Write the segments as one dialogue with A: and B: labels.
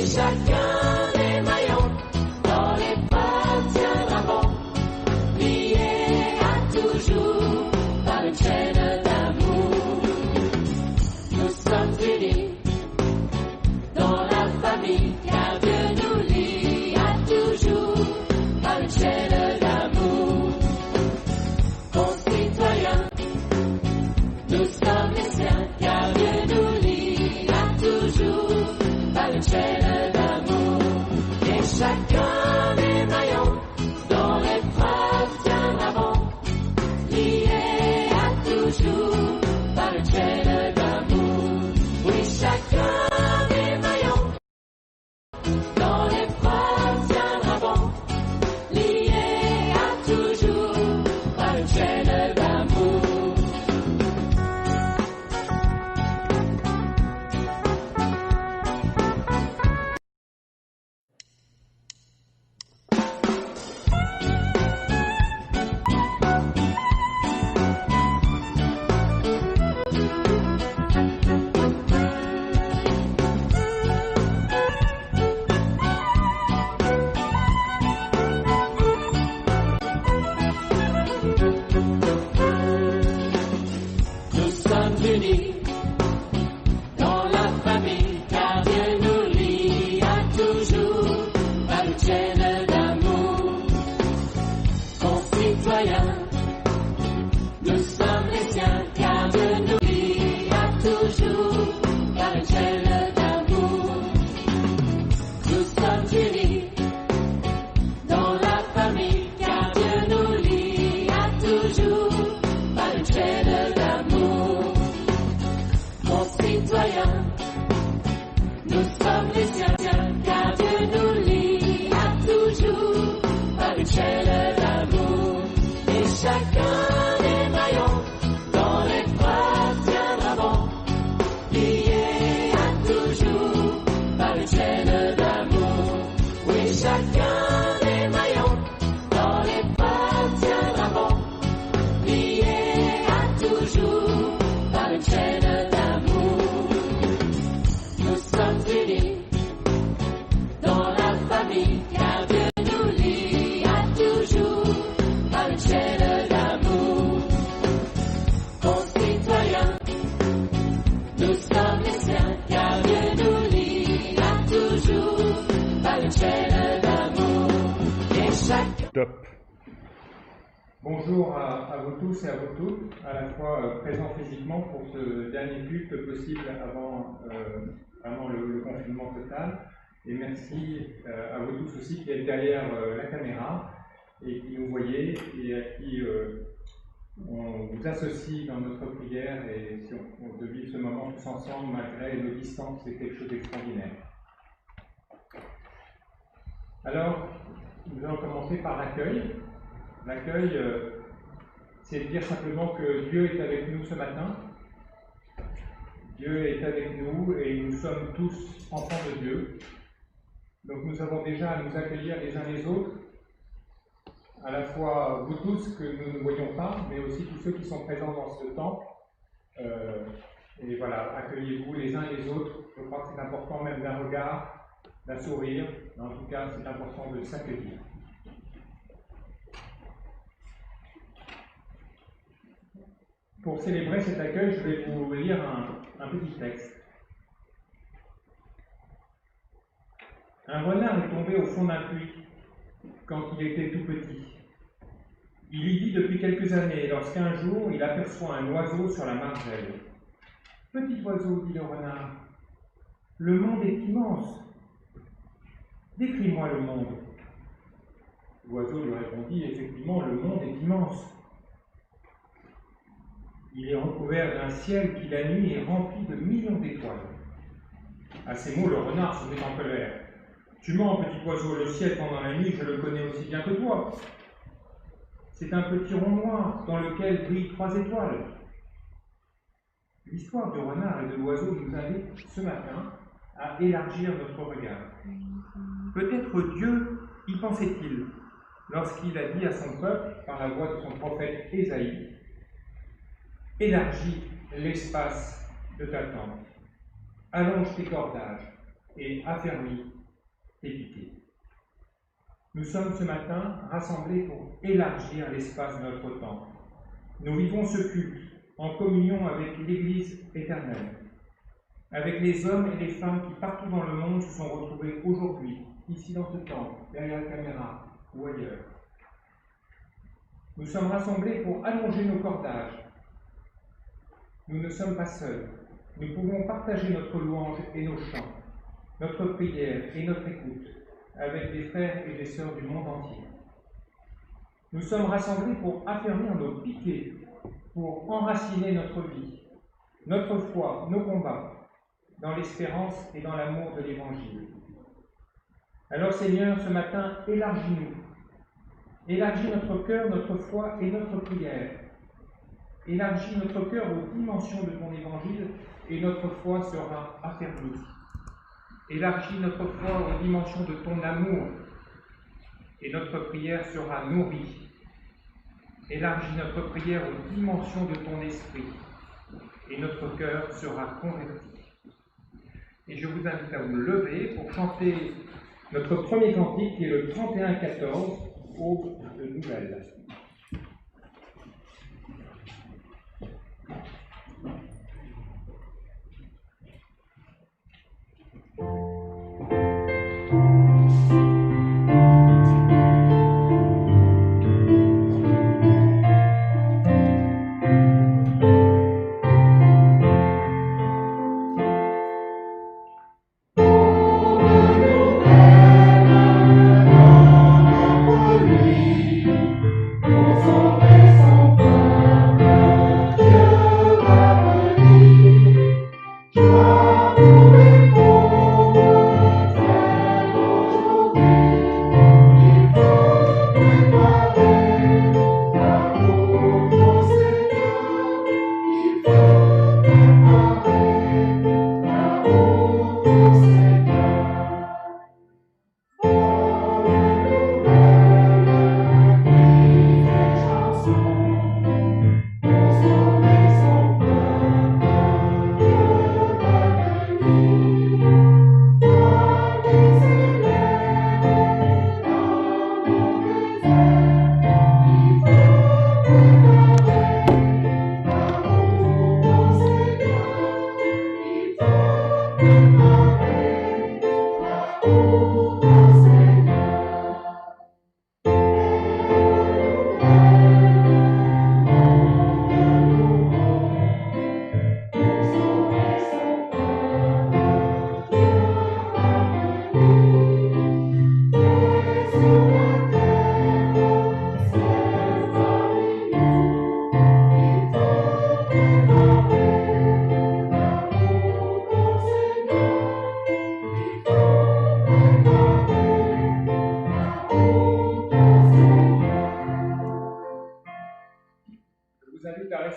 A: chacun des maillons dans l'épreuve tiendra bon, lié à toujours par une chaîne d'amour. Nous sommes unis dans la famille, car Dieu nous lie à toujours par une chaîne d'amour. Concitoyens, nous sommes les siens, car Dieu nous lie à toujours par une chaîne d'amour. Et chacun des maillons dans l'épreuve tiendra bon, lié à toujours par une chaîne d'amour. Oui, chacun des maillons dans l'épreuve tiendra bon, lié à toujours par une chaîne d'amour. Nous sommes unis dans la famille, car Dieu nous lie à toujours par une chaîne d'amour. Concitoyens, nous sommes les siens, car Dieu nous lie à toujours par une chaîne d'amour. Nous sommes unis dans la famille, car Dieu nous lie à toujours par une chaîne d'amour. Concitoyens, nous sommes les siens, car Dieu nous lie à toujours par une chaîne d'amour. Et chacun des maillons dans l'épreuve tiendra bon, lié à toujours par une chaîne d'amour. Oui, chacun des maillons dans l'épreuve tiendra bon, lié à toujours par une chaîne d'amour. Nous sommes unis dans la famille, car Dieu nous lie à toujours par une chaîne d'amour. Concitoyens, nous sommes les siens, car Dieu nous lie à toujours par une chaîne d'amour. Et chaque
B: Top. Bonjour à vous tous et à vous toutes, à la fois présents physiquement pour ce dernier culte possible avant le confinement total. Et merci à vous tous aussi qui êtes derrière la caméra et qui nous voyez et à qui on vous associe dans notre prière. Et si on de vivre ce moment tous ensemble malgré nos distances, c'est quelque chose d'extraordinaire. Alors, nous allons commencer par l'accueil. L'accueil, c'est de dire simplement que Dieu est avec nous ce matin. Dieu est avec nous et nous sommes tous enfants de Dieu. Donc nous avons déjà à nous accueillir les uns les autres, à la fois vous tous que nous ne voyons pas, mais aussi tous ceux qui sont présents dans ce temple. Et voilà, accueillez-vous les uns les autres. Je crois que c'est important même d'un regard, d'un sourire. Mais en tout cas, c'est important de s'accueillir. Pour célébrer cet accueil, je vais vous lire un petit texte. Un renard est tombé au fond d'un puits quand il était tout petit. Il y vit depuis quelques années lorsqu'un jour il aperçoit un oiseau sur la margelle. « Petit oiseau, dit le renard, le monde est immense. Décris-moi le monde. » L'oiseau lui répondit, effectivement, le monde est immense. Il est recouvert d'un ciel qui la nuit est rempli de millions d'étoiles. À ces mots, le renard se met en colère. « Tu mens, petit oiseau, le ciel pendant la nuit, je le connais aussi bien que toi. C'est un petit rond noir dans lequel brillent 3 étoiles. » L'histoire du renard et de l'oiseau nous invite ce matin à élargir notre regard. Peut-être Dieu y pensait-il lorsqu'il a dit à son peuple, par la voix de son prophète Ésaïe, « Élargis l'espace de ta tente, allonge tes cordages et affermis et pitié. Nous sommes ce matin rassemblés pour élargir l'espace de notre temps. Nous vivons ce culte en communion avec l'Église éternelle, avec les hommes et les femmes qui partout dans le monde se sont retrouvés aujourd'hui, ici dans ce temple, derrière la caméra ou ailleurs. Nous sommes rassemblés pour allonger nos cordages. Nous ne sommes pas seuls. Nous pouvons partager notre louange et nos chants, notre prière et notre écoute avec des frères et des sœurs du monde entier. Nous sommes rassemblés pour affermir nos piquets, pour enraciner notre vie, notre foi, nos combats, dans l'espérance et dans l'amour de l'Évangile. Alors Seigneur, ce matin, élargis-nous. Élargis notre cœur, notre foi et notre prière. Élargis notre cœur aux dimensions de ton Évangile et notre foi sera affermie. Élargis notre foi aux dimensions de ton amour et notre prière sera nourrie. Élargis notre prière aux dimensions de ton esprit et notre cœur sera converti. Et je vous invite à vous lever pour chanter notre premier cantique qui est le 31-14, Aube de Nouvelle.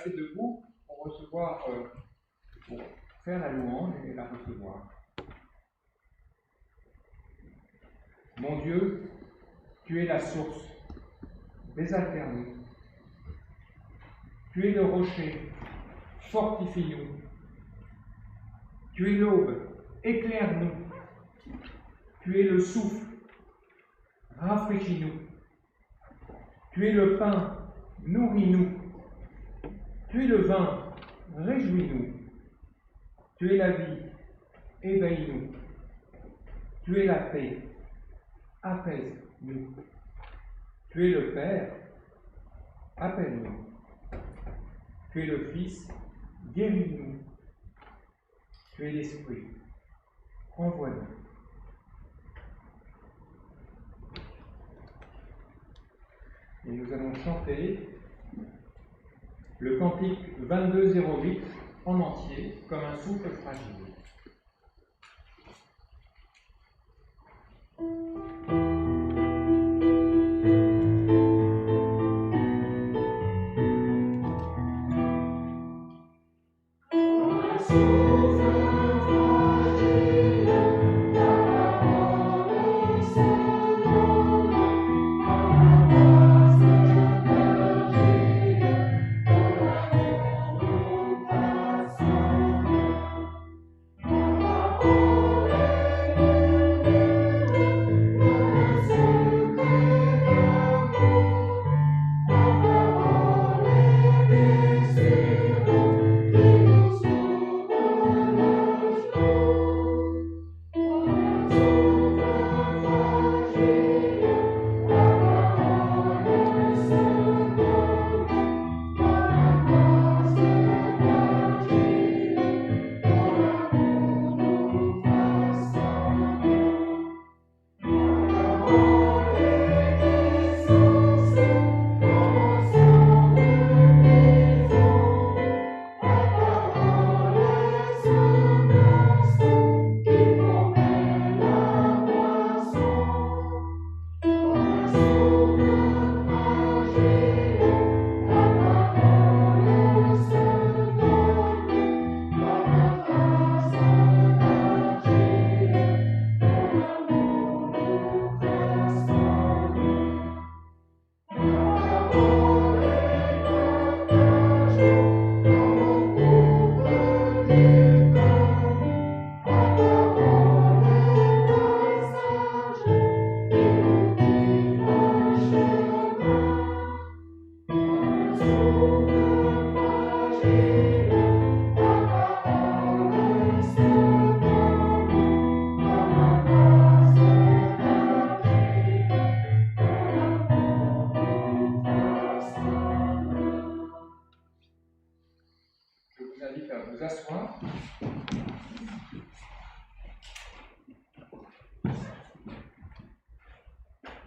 B: Debout pour recevoir, pour faire la louange et la recevoir. Mon Dieu, tu es la source, désaltère-nous. Tu es le rocher, fortifie-nous. Tu es l'aube, éclaire-nous. Tu es le souffle, rafraîchis-nous. Tu es le pain, nourris-nous. Tu es le vin, réjouis-nous. Tu es la vie, éveille-nous. Tu es la paix, apaise-nous. Tu es le Père, appelle-nous. Tu es le Fils, guéris-nous. Tu es l'Esprit, envoie-nous. Et nous allons chanter le cantique 2208 en entier, comme un souffle fragile.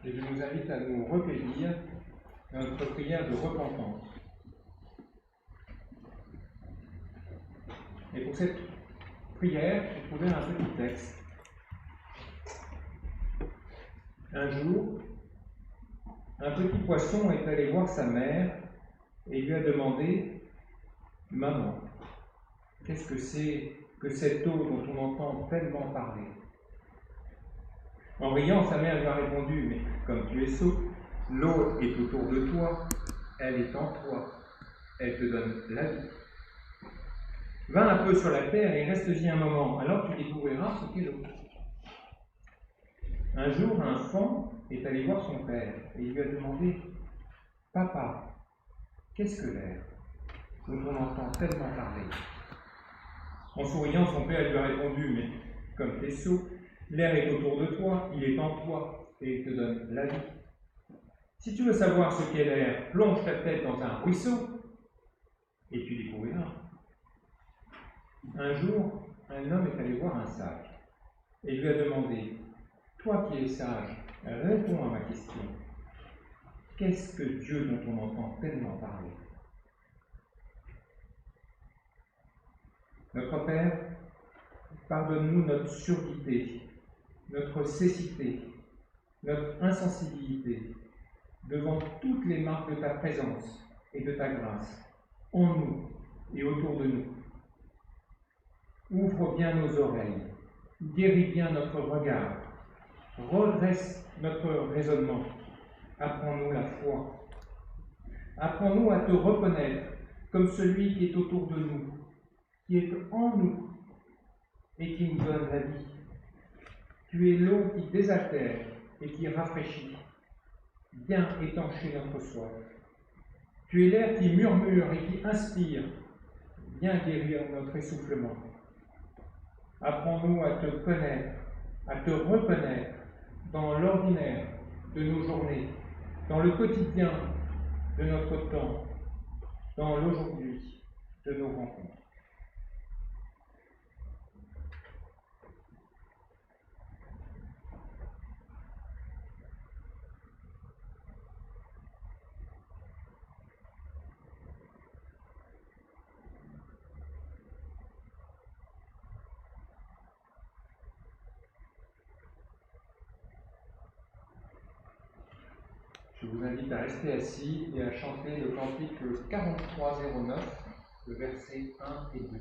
B: et je nous invite à nous recueillir dans notre prière de repentance. Et pour cette prière, j'ai trouvé un petit texte. Un jour, un petit poisson est allé voir sa mère et lui a demandé « Maman, qu'est-ce que c'est que cette eau dont on entend tellement parler ?» En riant, sa mère lui a répondu « Mais comme tu es sot, l'eau est autour de toi, elle est en toi, elle te donne la vie. Va un peu sur la terre et reste-y un moment, alors tu découvriras ce qu'est l'eau. » Un jour, un faon est allé voir son père et lui a demandé « Papa, qu'est-ce que l'air dont on entend tellement parler ?» En souriant, son père lui a répondu « Mais comme t'es sot, l'air est autour de toi, il est en toi et il te donne la vie. Si tu veux savoir ce qu'est l'air, plonge ta tête dans un ruisseau et tu découvriras. » Un jour, un homme est allé voir un sage et lui a demandé « Toi qui es sage, réponds à ma question. Qu'est-ce que Dieu dont on entend tellement parler ?» Notre Père, pardonne-nous notre surdité, notre cécité, notre insensibilité devant toutes les marques de ta présence et de ta grâce, en nous et autour de nous. Ouvre bien nos oreilles, guéris bien notre regard, redresse notre raisonnement, apprends-nous la foi. Apprends-nous à te reconnaître comme celui qui est autour de nous, qui est en nous et qui nous donne la vie. Tu es l'eau qui désaltère et qui rafraîchit. Viens étancher notre soif. Tu es l'air qui murmure et qui inspire. Viens guérir notre essoufflement. Apprends-nous à te connaître, à te reconnaître dans l'ordinaire de nos journées, dans le quotidien de notre temps, dans l'aujourd'hui de nos rencontres. Je vous invite à rester assis et à chanter le cantique 4309, le verset 1 et 2.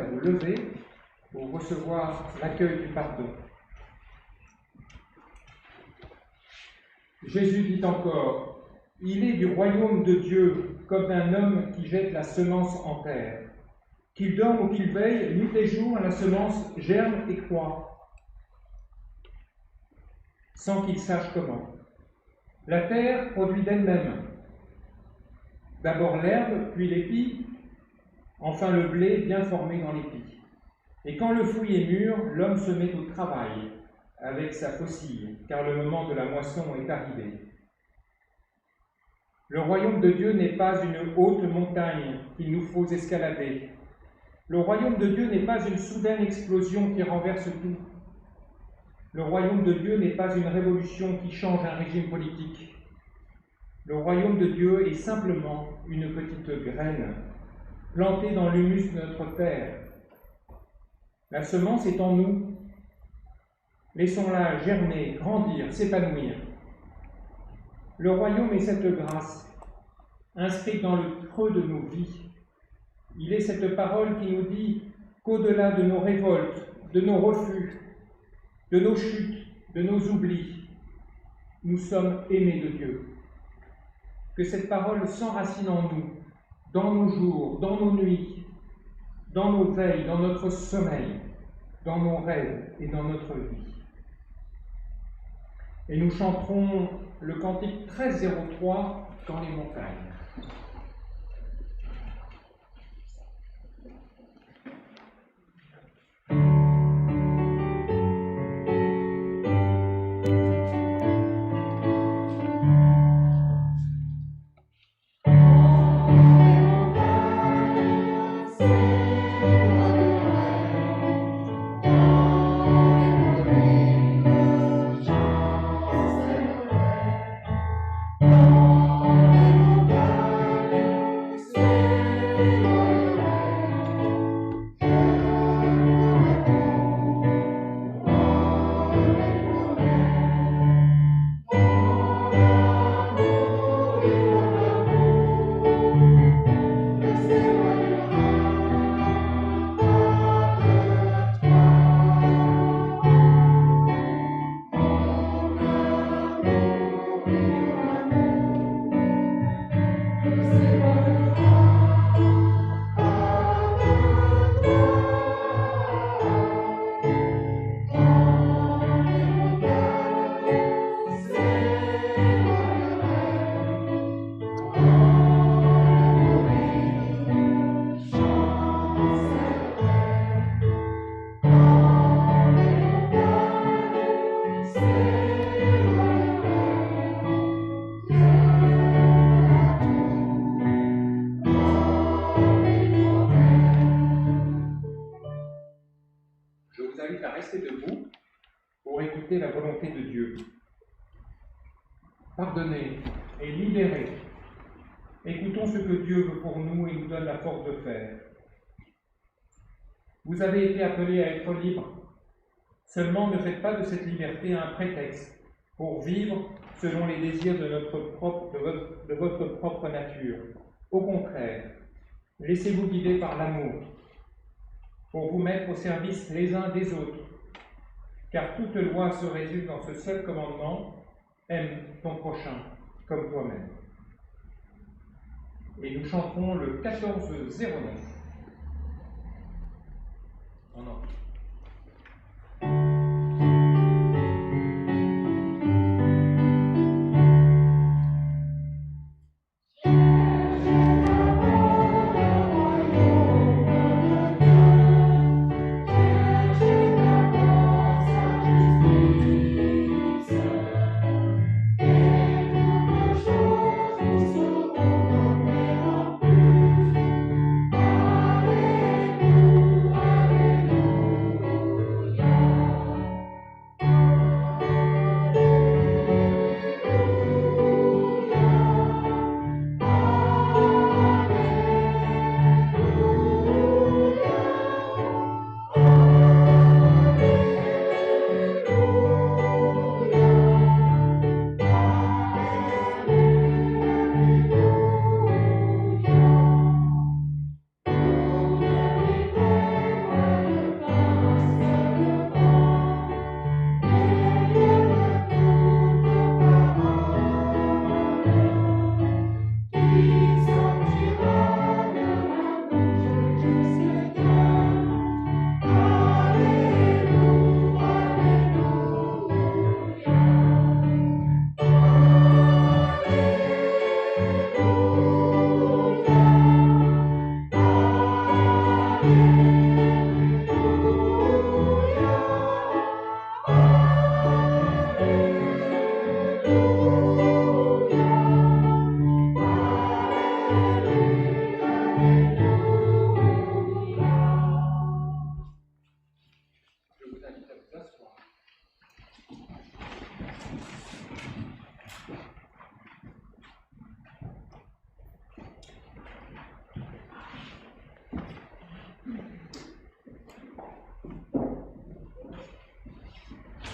B: à vous lever pour recevoir l'accueil du pardon. Jésus dit encore, « Il est du royaume de Dieu comme un homme qui jette la semence en terre. Qu'il dorme ou qu'il veille, nuit et jour, la semence germe et croît, sans qu'il sache comment. La terre produit d'elle-même. D'abord l'herbe, puis l'épi, enfin le blé bien formé dans l'épi. Et quand le fruit est mûr, l'homme se met au travail avec sa faucille, car le moment de la moisson est arrivé. Le royaume de Dieu n'est pas une haute montagne qu'il nous faut escalader. Le royaume de Dieu n'est pas une soudaine explosion qui renverse tout. Le royaume de Dieu n'est pas une révolution qui change un régime politique. Le royaume de Dieu est simplement une petite graine plantée dans l'humus de notre terre. La semence est en nous. Laissons-la germer, grandir, s'épanouir. Le royaume est cette grâce, inscrite dans le creux de nos vies. Il est cette parole qui nous dit qu'au-delà de nos révoltes, de nos refus, de nos chutes, de nos oublis, nous sommes aimés de Dieu. Que cette parole s'enracine en nous, dans nos jours, dans nos nuits, dans nos veilles, dans notre sommeil, dans nos rêves et dans notre vie. Et nous chanterons le cantique 1303 dans les montagnes. À rester debout pour écouter la volonté de Dieu. Pardonner et libérer. Écoutons ce que Dieu veut pour nous et nous donne la force de faire. Vous avez été appelés à être libres. Seulement ne faites pas de cette liberté un prétexte pour vivre selon les désirs de votre propre nature. Au contraire, laissez-vous guider par l'amour, pour vous mettre au service les uns des autres. Car toute loi se résume dans ce seul commandement, aime ton prochain comme toi-même. Et nous chanterons le 1409. En anglais.
A: Alléluia.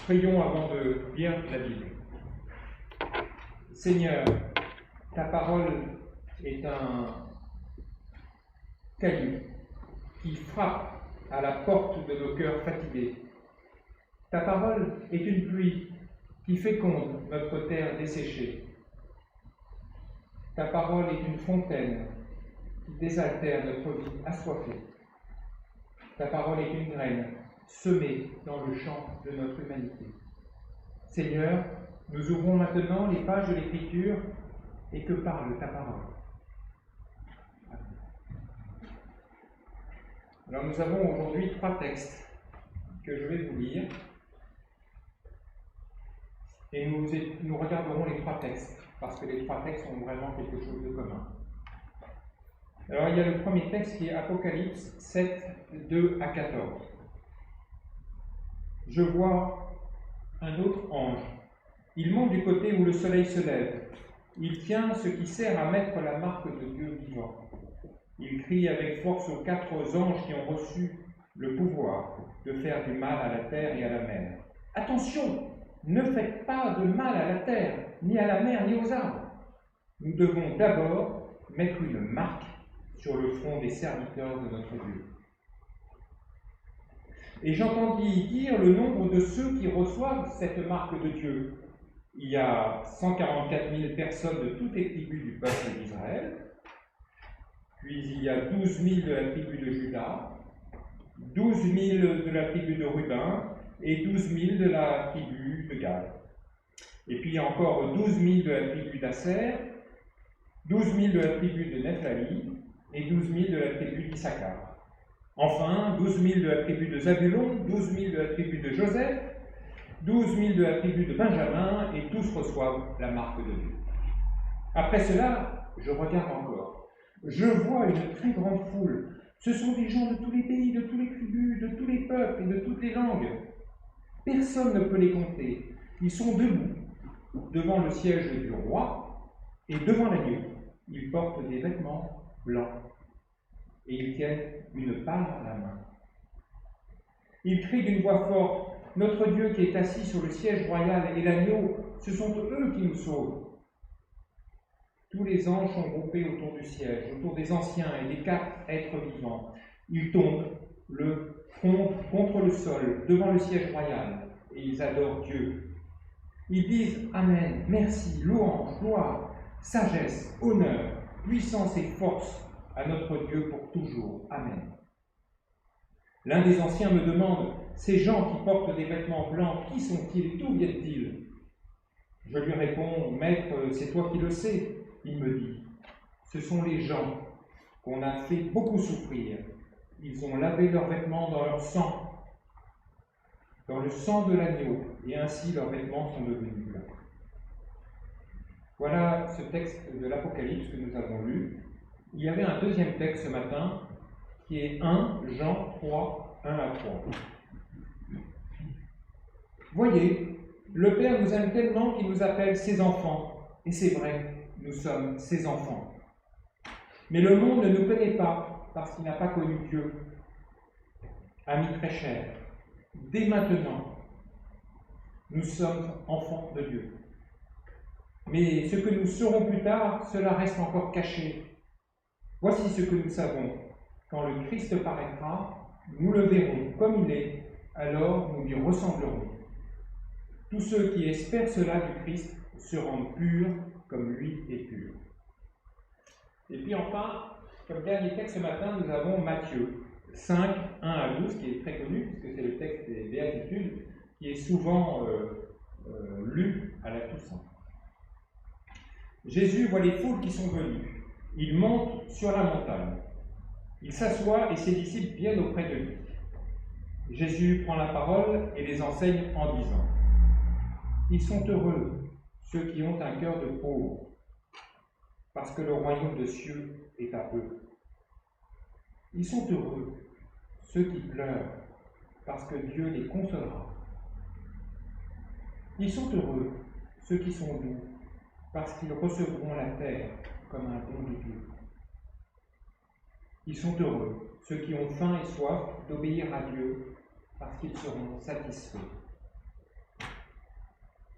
B: Prions avant de lire la Bible. Seigneur, ta parole est un caillou qui frappe à la porte de nos cœurs fatigués. Ta parole est une pluie qui féconde notre terre desséchée. Ta parole est une fontaine qui désaltère notre vie assoiffée. Ta parole est une graine semée dans le champ de notre humanité. Seigneur, nous ouvrons maintenant les pages de l'Écriture et que parle ta parole. Alors nous avons aujourd'hui 3 textes que je vais vous lire et nous regarderons les 3 textes parce que les 3 textes ont vraiment quelque chose de commun. Alors il y a le premier texte qui est Apocalypse 7, 2 à 14. Je vois un autre ange. Il monte du côté où le soleil se lève. Il tient ce qui sert à mettre la marque de Dieu vivant. Il crie avec force aux 4 anges qui ont reçu le pouvoir de faire du mal à la terre et à la mer. Attention, ne faites pas de mal à la terre, ni à la mer, ni aux arbres. Nous devons d'abord mettre une marque sur le front des serviteurs de notre Dieu. Et j'entendis dire le nombre de ceux qui reçoivent cette marque de Dieu. Il y a 144 000 personnes de toutes les tribus du peuple d'Israël, puis il y a 12 000 de la tribu de Juda, 12 000 de la tribu de Ruben et 12 000 de la tribu de Gad. Et puis il y a encore 12 000 de la tribu d'Asser, 12 000 de la tribu de Nephtali et 12 000 de la tribu d'Issachar. Enfin, 12 000 de la tribu de Zabulon, 12 000 de la tribu de Joseph, 12 000 de la tribu de Benjamin, et tous reçoivent la marque de Dieu. Après cela, je regarde encore. Je vois une très grande foule. Ce sont des gens de tous les pays, de tous les tribus, de tous les peuples et de toutes les langues. Personne ne peut les compter. Ils sont debout devant le siège du roi et devant l'agneau. Ils portent des vêtements blancs et ils tiennent une palme à la main. Ils crient d'une voix forte, « Notre Dieu qui est assis sur le siège royal et l'agneau, ce sont eux qui nous sauvent. » Tous les anges sont groupés autour du siège, autour des anciens et des 4 êtres vivants. Ils tombent le front contre le sol, devant le siège royal, et ils adorent Dieu. Ils disent « Amen, merci, louange, gloire, sagesse, honneur, puissance et force à notre Dieu pour toujours. Amen. » L'un des anciens me demande, « Ces gens qui portent des vêtements blancs, qui sont-ils? D'où viennent-ils » Je lui réponds, « Maître, c'est toi qui le sais. » Il me dit, « Ce sont les gens qu'on a fait beaucoup souffrir. Ils ont lavé leurs vêtements dans leur sang, dans le sang de l'agneau, et ainsi leurs vêtements sont devenus blancs. » Voilà ce texte de l'Apocalypse que nous avons lu. Il y avait un deuxième texte ce matin, qui est 1 Jean 3, 1 à 3. Voyez, le Père nous aime tellement qu'il nous appelle ses enfants, et c'est vrai, nous sommes ses enfants. Mais le monde ne nous connaît pas, parce qu'il n'a pas connu Dieu. Amis très chers, dès maintenant, nous sommes enfants de Dieu. Mais ce que nous serons plus tard, cela reste encore caché. Voici ce que nous savons. Quand le Christ paraîtra, nous le verrons comme il est, alors nous lui ressemblerons. Tous ceux qui espèrent cela du Christ se rendent purs comme lui est pur. Et puis enfin, comme dernier texte ce matin, nous avons Matthieu 5, 1 à 12, qui est très connu, puisque c'est le texte des Béatitudes, qui est souvent lu à la Toussaint. Jésus voit les foules qui sont venues. Il monte sur la montagne. Il s'assoit et ses disciples viennent auprès de lui. Jésus prend la parole et les enseigne en disant « Ils sont heureux, ceux qui ont un cœur de pauvre, parce que le royaume de cieux est à eux. Ils sont heureux, ceux qui pleurent, parce que Dieu les consolera. Ils sont heureux, ceux qui sont doux, parce qu'ils recevront la terre comme un don de Dieu. Ils sont heureux, ceux qui ont faim et soif d'obéir à Dieu, parce qu'ils seront satisfaits.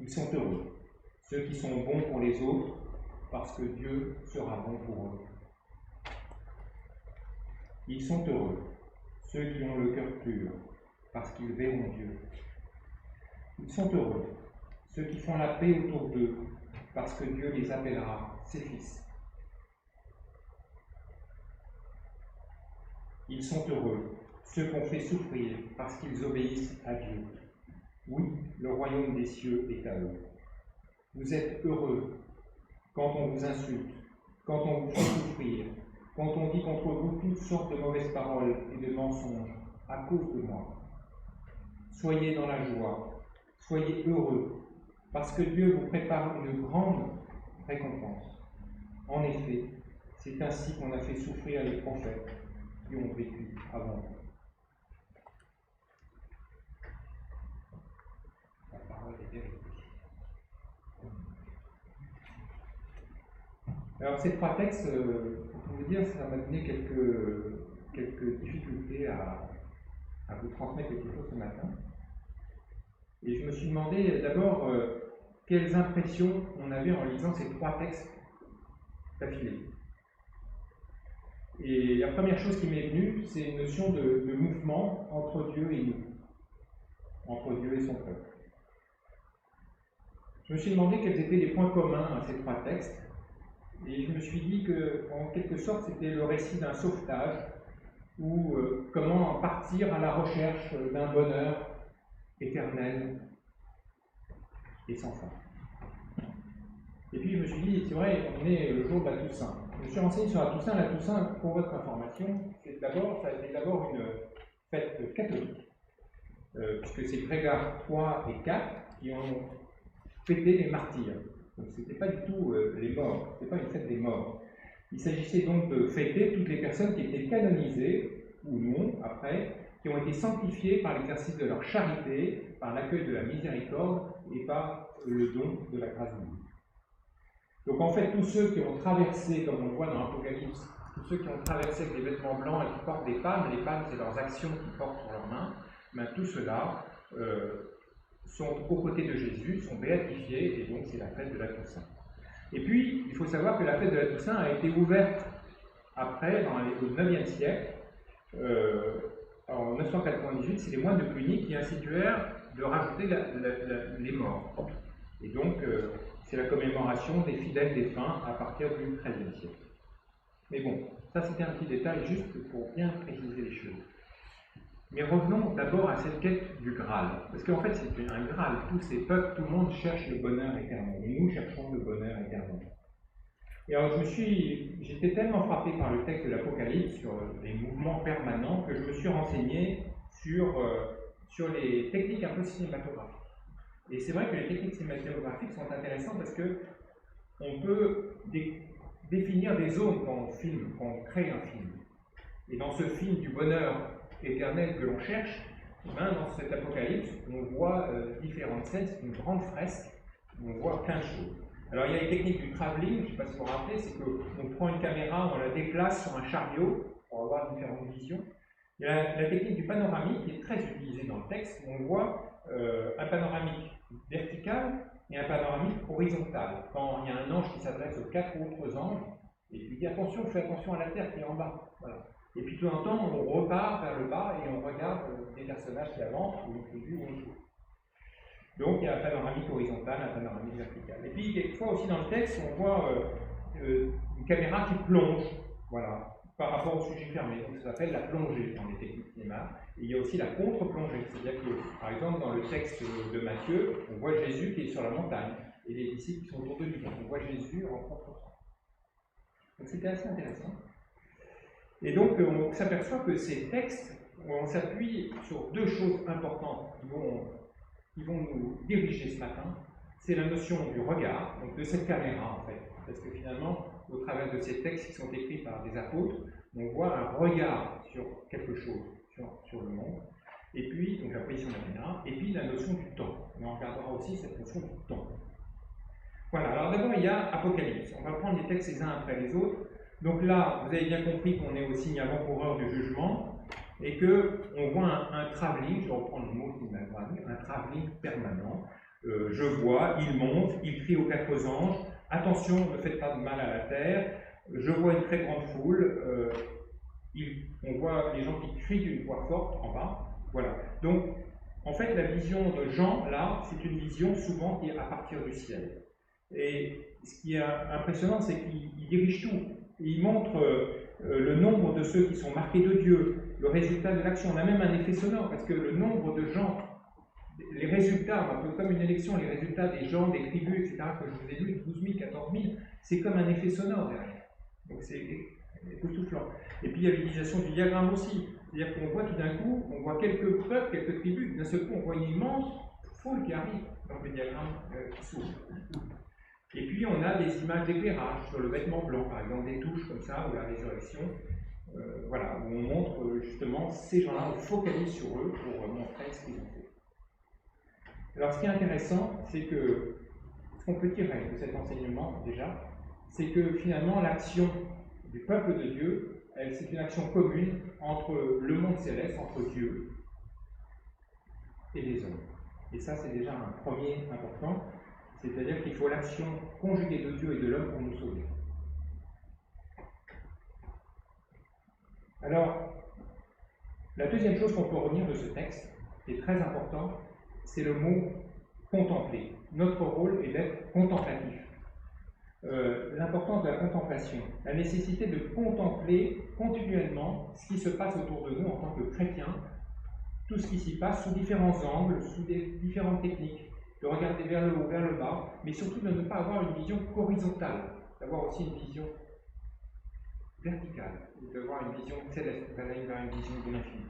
B: Ils sont heureux, ceux qui sont bons pour les autres, parce que Dieu sera bon pour eux. Ils sont heureux, ceux qui ont le cœur pur, parce qu'ils verront Dieu. Ils sont heureux, ceux qui font la paix autour d'eux, parce que Dieu les appellera ses fils. Ils sont heureux, ceux qu'on fait souffrir, parce qu'ils obéissent à Dieu. Oui, le royaume des cieux est à eux. Vous êtes heureux quand on vous insulte, quand on vous fait souffrir, quand on dit contre vous toutes sortes de mauvaises paroles et de mensonges, à cause de moi. Soyez dans la joie, soyez heureux, parce que Dieu vous prépare une grande récompense. En effet, c'est ainsi qu'on a fait souffrir les prophètes qui ont vécu avant vous. La parole est vérité. Alors ces trois textes, pour vous dire, ça m'a donné quelques difficultés à vous transmettre quelque chose ce matin. Et je me suis demandé d'abord quelles impressions on avait en lisant ces trois textes d'affilée. Et la première chose qui m'est venue, c'est une notion de mouvement entre Dieu et nous, entre Dieu et son peuple. Je me suis demandé quels étaient les points communs à ces trois textes, et je me suis dit qu'en quelque sorte, c'était le récit d'un sauvetage, ou comment partir à la recherche d'un bonheur éternel et sans fin. Et puis je me suis dit, c'est vrai, on est le jour de la Toussaint. Je me suis renseigné sur la Toussaint. La Toussaint, pour votre information, ça a été d'abord une fête catholique, puisque c'est Grégoire III et IV qui ont fêté les martyrs. Donc ce n'était pas du tout les morts, ce n'était pas une fête des morts. Il s'agissait donc de fêter toutes les personnes qui étaient canonisées, ou non, après, qui ont été sanctifiées par l'exercice de leur charité, par l'accueil de la miséricorde et par le don de la grâce divine. Donc en fait, tous ceux qui ont traversé, comme on le voit dans l'Apocalypse, tous ceux qui ont traversé avec des vêtements blancs et qui portent des palmes, les palmes c'est leurs actions qu'ils portent sur leurs mains, ben, tout cela sont aux côtés de Jésus, sont béatifiés, et donc c'est la fête de la Toussaint. Et puis, il faut savoir que la fête de la Toussaint a été ouverte après, au IXe siècle. En 998, c'est les moines de Cluny qui instituèrent de rajouter les morts. Et donc, c'est la commémoration des fidèles défunts à partir du XIIIe siècle. Mais bon, ça c'était un petit détail juste pour bien préciser les choses. Mais revenons d'abord à cette quête du Graal. Parce qu'en fait, c'est un Graal. Tous ces peuples, tout le monde cherche le bonheur éternel. Et nous cherchons le bonheur éternel. Et alors, j'étais tellement frappé par le texte de l'Apocalypse sur les mouvements permanents que je me suis renseigné sur les techniques un peu cinématographiques. Et c'est vrai que les techniques cinématographiques sont intéressantes parce qu'on peut définir des zones quand on filme, quand on crée un film. Et dans ce film du bonheur éternel que l'on cherche, dans cet Apocalypse, on voit différentes scènes, c'est une grande fresque, on voit plein de choses. Alors il y a les techniques du travelling, je ne sais pas si vous vous rappelez, c'est qu'on prend une caméra, on la déplace sur un chariot pour avoir différentes visions. Il y a la technique du panoramique qui est très utilisée dans le texte, où on voit un panoramique vertical et un panoramique horizontal. Quand il y a un ange qui s'adresse aux quatre autres anges, et il dit attention, fais attention à la terre qui est en bas. Voilà. Et puis tout un temps, on repart vers le bas et on regarde des personnages qui avancent, ou une tribu ou une chose. Donc il y a un panoramique horizontal, un panoramique vertical. Et puis quelquefois aussi dans le texte, on voit une caméra qui plonge, voilà, par rapport au sujet fermé. Donc ça s'appelle la plongée dans les techniques cinéma. Et il y a aussi la contre-plongée, c'est-à-dire que, par exemple, dans le texte de Matthieu, on voit Jésus qui est sur la montagne et les disciples qui sont autour de lui. Donc on voit Jésus en contre-plongée. Donc c'était assez intéressant. Et donc on s'aperçoit que ces textes, on s'appuie sur deux choses importantes qui vont nous diriger ce matin. C'est la notion du regard, donc de cette caméra en fait. Parce que finalement, au travers de ces textes qui sont écrits par des apôtres, on voit un regard sur quelque chose, sur le monde. Et puis, donc la position de la caméra, et puis la notion du temps. On regardera aussi cette notion du temps. Voilà, alors d'abord il y a Apocalypse. On va prendre les textes les uns après les autres. Donc là, vous avez bien compris qu'on est au signe avant-coureur du jugement et qu'on voit un travelling, je vais reprendre le mot qui m'a venu, un travelling permanent. Je vois, il monte, il crie aux 4 anges, attention, ne faites pas de mal à la terre. Je vois une très grande foule, on voit les gens qui crient d'une voix forte en bas. Voilà. Donc, en fait, la vision de Jean, là, c'est une vision souvent qui est à partir du ciel. Et ce qui est impressionnant, c'est qu'il dirige tout. Il montre le nombre de ceux qui sont marqués de Dieu, le résultat de l'action. On a même un effet sonore, parce que le nombre de gens, les résultats, un peu comme une élection, les résultats des gens, des tribus, etc., que je vous ai lu, 12 000, 14 000, c'est comme un effet sonore derrière. Donc c'est époustouflant. Et puis il y a l'utilisation du diagramme aussi. C'est-à-dire qu'on voit tout d'un coup, on voit quelques peuples, quelques tribus, d'un seul coup on voit une immense foule qui arrive dans le diagramme qui s'ouvre. Et puis on a des images d'éclairage sur le vêtement blanc, par exemple des touches comme ça, ou la résurrection, voilà, où on montre justement ces gens-là, on focalise sur eux pour montrer ce qu'ils ont fait. Alors ce qui est intéressant, c'est que ce qu'on peut tirer de cet enseignement déjà, c'est que finalement l'action du peuple de Dieu, c'est une action commune entre le monde céleste, entre Dieu et les hommes. Et ça, c'est déjà un premier important, c'est-à-dire qu'il faut l'action conjuguée de Dieu et de l'homme pour nous sauver. Alors, la deuxième chose qu'on peut retenir de ce texte, qui est très important, c'est le mot contempler. Notre rôle est d'être contemplatif. L'importance de la contemplation, la nécessité de contempler continuellement ce qui se passe autour de nous en tant que chrétiens, tout ce qui s'y passe sous différents angles, sous différentes techniques, de regarder vers le haut, vers le bas, mais surtout de ne pas avoir une vision horizontale, d'avoir aussi une vision verticale, d'avoir une vision céleste, d'aller vers une vision de l'infini.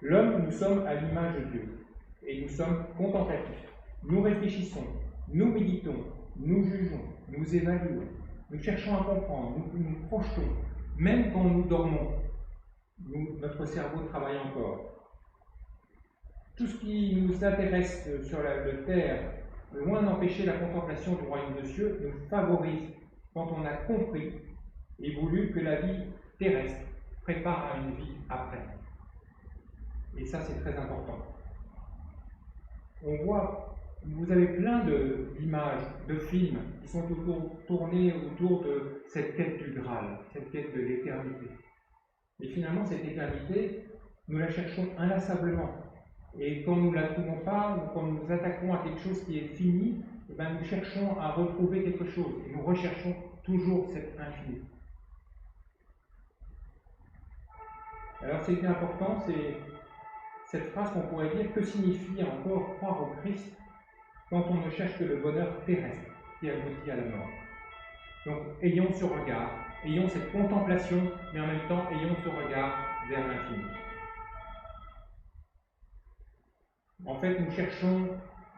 B: L'homme, nous sommes à l'image de Dieu, et nous sommes contemplatifs. Nous réfléchissons, nous méditons, nous jugeons, nous évaluons, nous cherchons à comprendre, nous projetons, même quand nous dormons, notre cerveau travaille encore. Tout ce qui nous intéresse sur la terre, loin d'empêcher la contemplation du royaume de cieux, nous favorise quand on a compris et voulu que la vie terrestre prépare à une vie après. Et ça, c'est très important. On voit, vous avez plein d'images, de films qui sont tournés autour de cette quête du Graal, cette quête de l'éternité. Et finalement, cette éternité, nous la cherchons inlassablement. Et quand nous ne la trouvons pas, ou quand nous nous attaquons à quelque chose qui est fini, eh bien, nous cherchons à retrouver quelque chose. Et nous recherchons toujours cet infini. Alors, ce qui est important, c'est cette phrase qu'on pourrait dire, que signifie encore croire au Christ quand on ne cherche que le bonheur terrestre qui aboutit à la mort. Donc, ayons ce regard, ayons cette contemplation, mais en même temps, ayons ce regard vers l'infini. En fait, nous cherchons,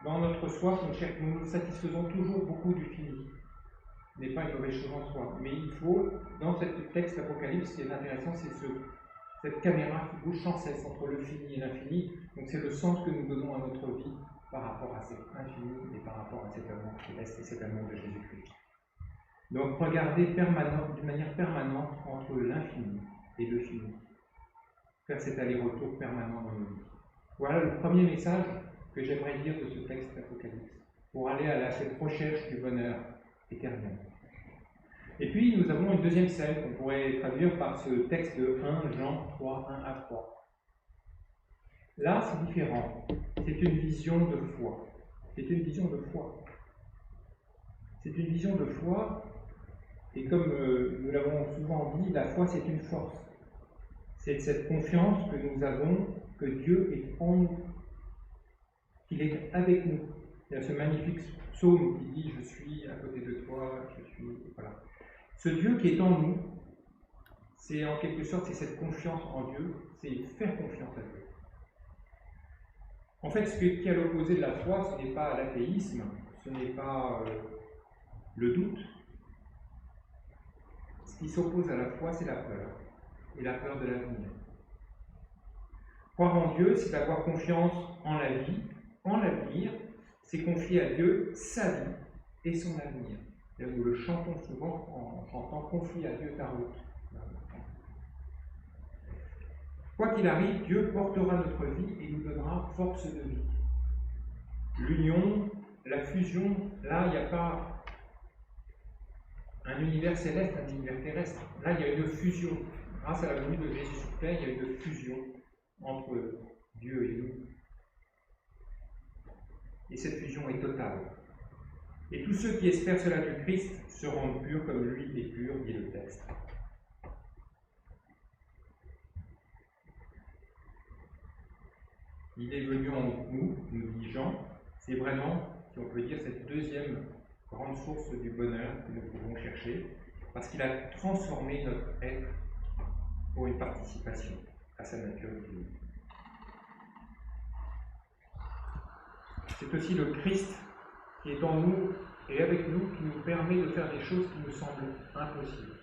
B: dans notre soif, nous nous satisfaisons toujours beaucoup du fini. Ce n'est pas une mauvaise chose en soi. Mais il faut, dans ce texte d'Apocalypse, ce qui est intéressant, c'est cette caméra qui bouge sans cesse entre le fini et l'infini. Donc c'est le sens que nous donnons à notre vie par rapport à cet infini et par rapport à cet amour céleste et cet amour de Jésus-Christ. Donc regarder d'une manière permanente entre l'infini et le fini. Faire cet aller-retour permanent dans nos vies. Voilà le premier message que j'aimerais dire de ce texte d'Apocalypse, pour aller à cette recherche du bonheur éternel. Et puis nous avons une deuxième scène qu'on pourrait traduire par ce texte de 1 Jean 3, 1 à 3. Là, c'est différent. C'est une vision de foi. C'est une vision de foi. C'est une vision de foi, et comme nous l'avons souvent dit, la foi, c'est une force. C'est cette confiance que nous avons que Dieu est en nous, qu'il est avec nous. Il y a ce magnifique psaume qui dit « Je suis à côté de toi, je suis... » Voilà. Ce Dieu qui est en nous, c'est en quelque sorte c'est cette confiance en Dieu, c'est faire confiance à Dieu. En fait, ce qui est à l'opposé de la foi, ce n'est pas l'athéisme, ce n'est pas le doute. Ce qui s'oppose à la foi, c'est la peur, et la peur de l'avenir. Croire en Dieu, c'est avoir confiance en la vie, en l'avenir, c'est confier à Dieu sa vie et son avenir. Nous le chantons souvent en chantant « Confie à Dieu ta route ». Quoi qu'il arrive, Dieu portera notre vie et nous donnera force de vie. L'union la fusion, là, il n'y a pas un univers céleste, un univers terrestre. Là, il y a une fusion. Grâce à la venue de Jésus sur terre, il y a une fusion entre Dieu et nous. Et cette fusion est totale. Et tous ceux qui espèrent cela du Christ seront purs comme lui est pur, dit le texte. Il est venu en nous, nous dit Jean, c'est vraiment, si on peut dire, cette deuxième grande source du bonheur que nous pouvons chercher, parce qu'il a transformé notre être pour une participation à sa nature divine. C'est aussi le Christ qui est en nous et avec nous qui nous permet de faire des choses qui nous semblent impossibles.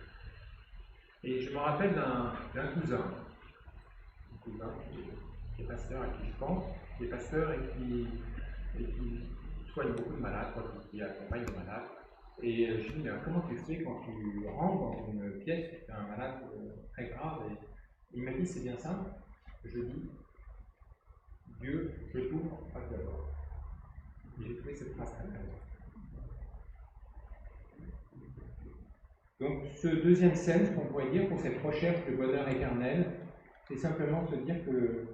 B: Et je me rappelle d'un cousin qui est pasteur, à qui je pense, qui est pasteur et qui soigne beaucoup de malades, qui accompagne des malades. Et je lui dis, comment tu fais quand tu rentres dans une pièce, tu as un malade très grave, et il m'a dit, c'est bien simple, je dis, Dieu, je t'ouvre à ta porte. Et j'ai trouvé cette phrase très belle. Donc, ce deuxième scène, qu'on pourrait dire, pour cette recherche de bonheur éternel, c'est simplement se dire que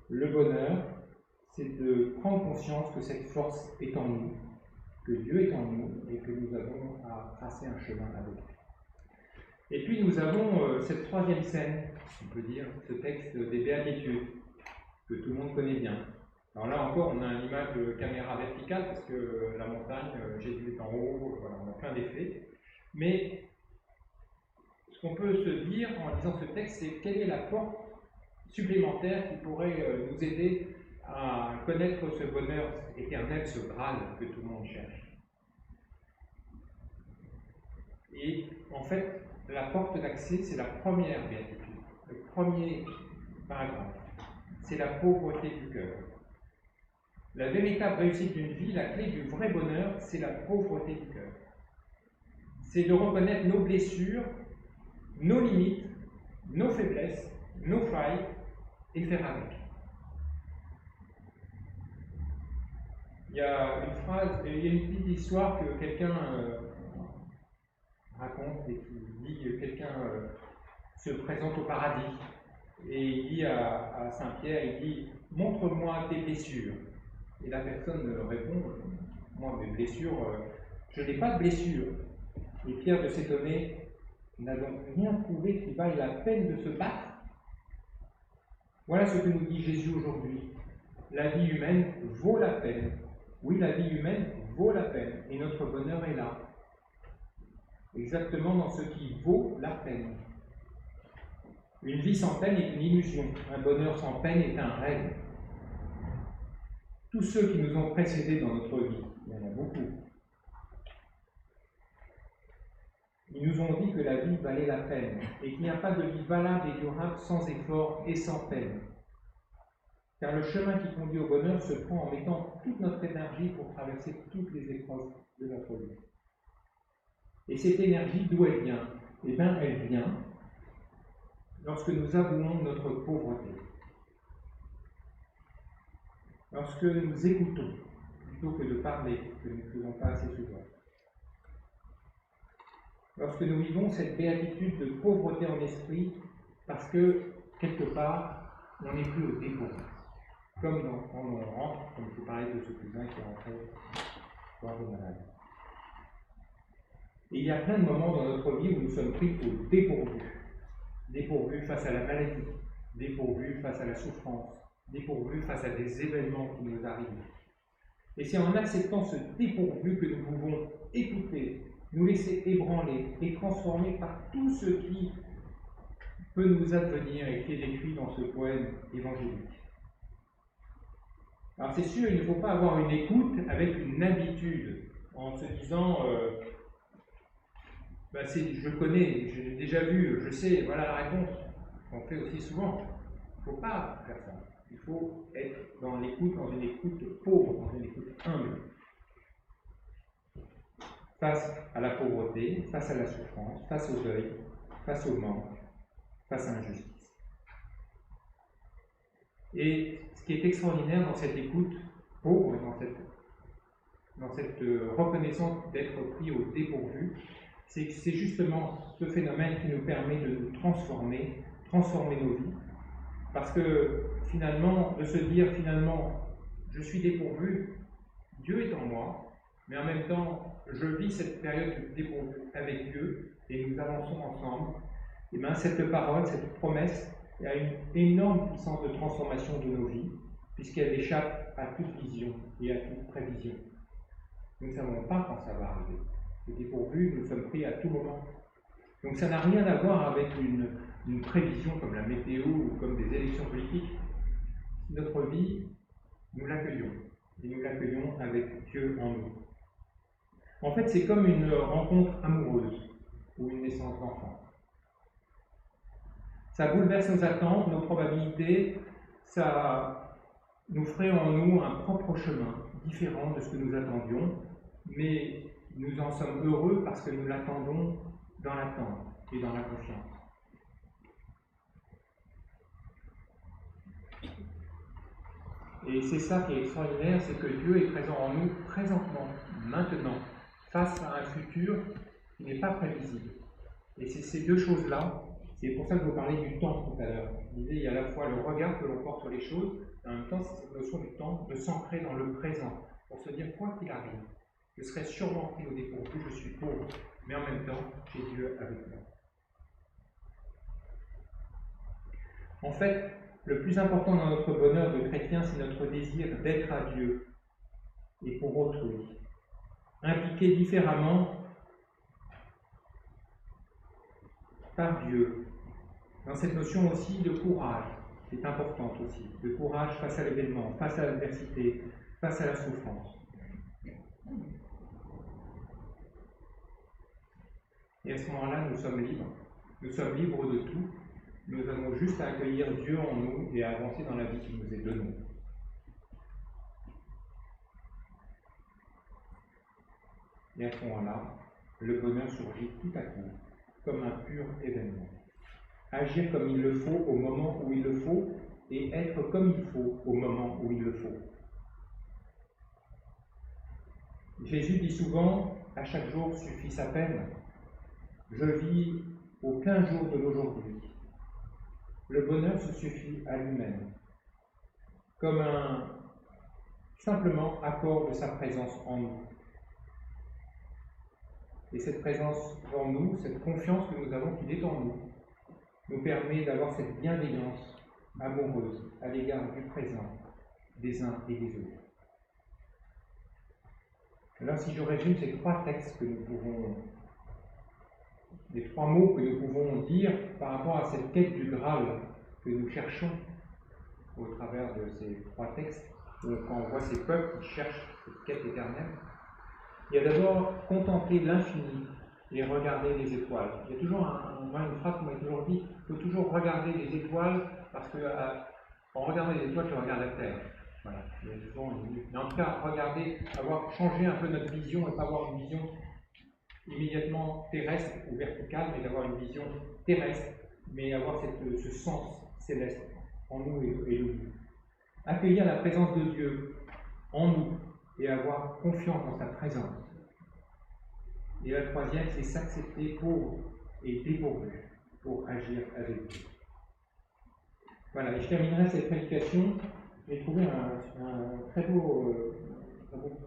B: le bonheur, c'est de prendre conscience que cette force est en nous, que Dieu est en nous et que nous avons à tracer un chemin avec lui. Et puis nous avons cette troisième scène, on peut dire, ce texte des béatitudes, que tout le monde connaît bien. Alors là encore, on a une image de caméra verticale parce que la montagne, Jésus est en haut, voilà, on a plein d'effets. Mais ce qu'on peut se dire en lisant ce texte, c'est quelle est la porte supplémentaire qui pourrait nous aider à connaître ce bonheur éternel, ce Graal que tout le monde cherche. Et en fait, la porte d'accès, c'est la première béatitude, le premier paragraphe. C'est la pauvreté du cœur. La véritable réussite d'une vie, la clé du vrai bonheur, c'est la pauvreté du cœur. C'est de reconnaître nos blessures, nos limites, nos faiblesses, nos failles, et faire avec. Il y a une phrase, il y a une petite histoire que quelqu'un raconte et qui dit que quelqu'un se présente au paradis et il dit à Saint-Pierre, il dit « Montre-moi tes blessures ». Et la personne répond « Moi, mes blessures, je n'ai pas de blessures ». Et Pierre de s'étonner n'a donc rien trouvé qui vaille la peine de se battre. Voilà ce que nous dit Jésus aujourd'hui. La vie humaine vaut la peine. Oui, la vie humaine vaut la peine. Et notre bonheur est là. Exactement dans ce qui vaut la peine. Une vie sans peine est une illusion. Un bonheur sans peine est un rêve. Tous ceux qui nous ont précédés dans notre vie, il y en a beaucoup, ils nous ont dit que la vie valait la peine et qu'il n'y a pas de vie valable et durable sans effort et sans peine. Car le chemin qui conduit au bonheur se prend en mettant toute notre énergie pour traverser toutes les épreuves de notre vie. Et cette énergie, d'où elle vient? Eh bien, elle vient lorsque nous avouons notre pauvreté. Lorsque nous écoutons, plutôt que de parler, que nous ne faisons pas assez souvent. Lorsque nous vivons cette béatitude de pauvreté en esprit, parce que, quelque part, on n'est plus au dépourvu. Comme quand on rentre, comme je vous parlais de ce cousin qui est rentré voir des malades. Et il y a plein de moments dans notre vie où nous sommes pris au dépourvu. Dépourvu face à la maladie, dépourvu face à la souffrance, dépourvu face à des événements qui nous arrivent. Et c'est en acceptant ce dépourvu que nous pouvons écouter, nous laisser ébranler et transformer par tout ce qui peut nous advenir et qui est décrit dans ce poème évangélique. Alors c'est sûr, il ne faut pas avoir une écoute avec une habitude, en se disant je connais, j'ai déjà vu, je sais, voilà la réponse, qu'on fait aussi souvent. Il ne faut pas faire ça. Il faut être dans l'écoute, dans une écoute pauvre, dans une écoute humble. Face à la pauvreté, face à la souffrance, face au deuil, face au manque, face à l'injustice. Et ce qui est extraordinaire dans cette écoute pauvre, dans cette dans cette reconnaissance d'être pris au dépourvu, c'est que c'est justement ce phénomène qui nous permet de nous transformer nos vies. Parce que finalement, de se dire finalement, je suis dépourvu, Dieu est en moi, mais en même temps, je vis cette période de dépourvu avec Dieu et nous avançons ensemble. Et bien cette parole, cette promesse, a une énorme puissance de transformation de nos vies, puisqu'elle échappe à toute vision et à toute prévision. Nous ne savons pas quand ça va arriver. Le dépourvu, nous sommes pris à tout moment. Donc ça n'a rien à voir avec une prévision comme la météo ou comme des élections politiques. Notre vie, nous l'accueillons. Et nous l'accueillons avec Dieu en nous. En fait, c'est comme une rencontre amoureuse ou une naissance d'enfant. Ça bouleverse nos attentes, nos probabilités, ça nous ferait en nous un propre chemin, différent de ce que nous attendions, mais nous en sommes heureux parce que nous l'attendons dans l'attente et dans la confiance. Et c'est ça qui est extraordinaire, c'est que Dieu est présent en nous, présentement, maintenant, face à un futur qui n'est pas prévisible. Et c'est ces deux choses-là, c'est pour ça que je vous parlais du temps tout à l'heure. Je disais, il y a à la fois le regard que l'on porte sur les choses, et en même temps, c'est cette notion du temps, de s'ancrer dans le présent, pour se dire, quoi qu'il arrive, je serai sûrement pris au dépourvu, je suis pauvre, mais en même temps, j'ai Dieu avec moi. En fait, le plus important dans notre bonheur de chrétien, c'est notre désir d'être à Dieu et pour autrui. Impliqué différemment par Dieu. Dans cette notion aussi de courage, qui est importante aussi, de courage face à l'événement, face à l'adversité, face à la souffrance. Et à ce moment-là, nous sommes libres. Nous sommes libres de tout. Nous avons juste à accueillir Dieu en nous et à avancer dans la vie qui nous est donnée. Et à ce moment-là, le bonheur surgit tout à coup, comme un pur événement. Agir comme il le faut au moment où il le faut et être comme il faut au moment où il le faut. Jésus dit souvent, à chaque jour suffit sa peine. Je vis aux 15 jours de l'aujourd'hui. Le bonheur se suffit à lui-même, comme un simplement accord de sa présence en nous. Et cette présence en nous, cette confiance que nous avons qu'il est en nous permet d'avoir cette bienveillance amoureuse à l'égard du présent, des uns et des autres. Alors si je résume ces trois textes que nous pouvons, les trois mots que nous pouvons dire par rapport à cette quête du Graal que nous cherchons au travers de ces trois textes, quand on voit ces peuples qui cherchent cette quête éternelle, il y a d'abord contempler l'infini et regarder les étoiles. Il y a toujours une phrase qu'on m'a toujours dit, il faut toujours regarder les étoiles parce que en regardant les étoiles, tu regardes la Terre. Voilà. Mais en tout cas, regarder, changer un peu notre vision et pas avoir une vision immédiatement terrestre ou verticale, mais d'avoir une vision terrestre, mais avoir ce sens céleste en nous et nous. Accueillir la présence de Dieu en nous et avoir confiance dans sa présence. Et la troisième, c'est s'accepter pauvre et dépourvu pour agir avec Dieu. Voilà, et je terminerai cette prédication. J'ai trouvé un très beau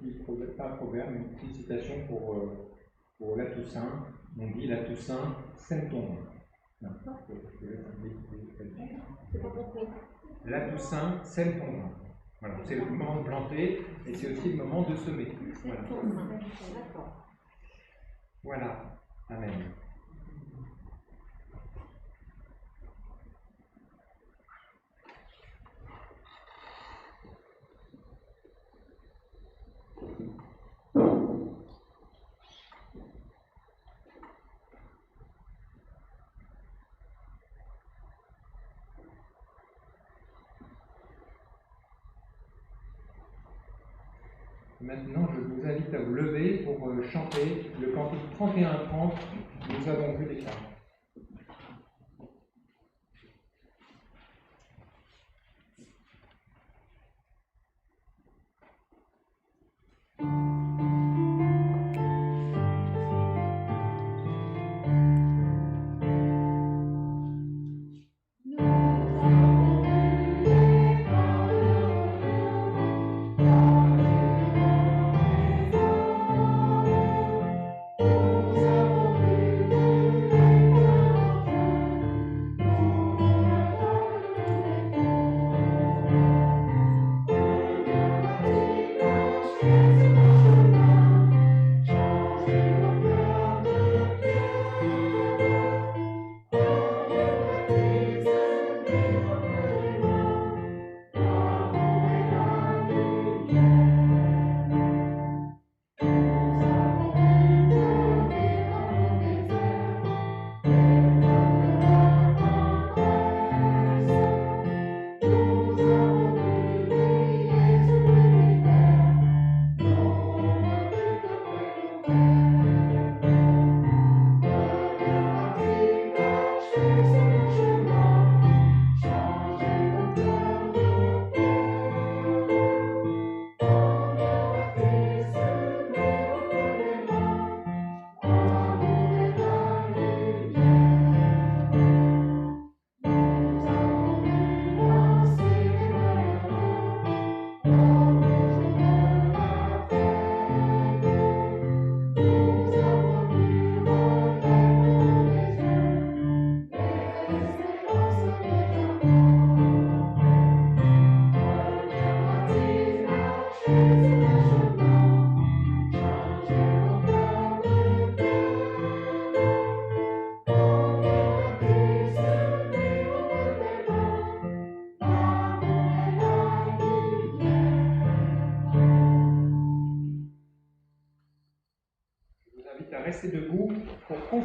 B: petit proverbe, pas un proverbe, mais une petite citation pour la Toussaint. On dit la Toussaint sème ton nom. Non, la Toussaint sème ton nom. Voilà, c'est le moment de planter et c'est aussi le moment de semer. Voilà. Voilà. Amen. Maintenant, je vous invite à vous lever pour chanter le cantique 31-30. Nous avons vu les femmes.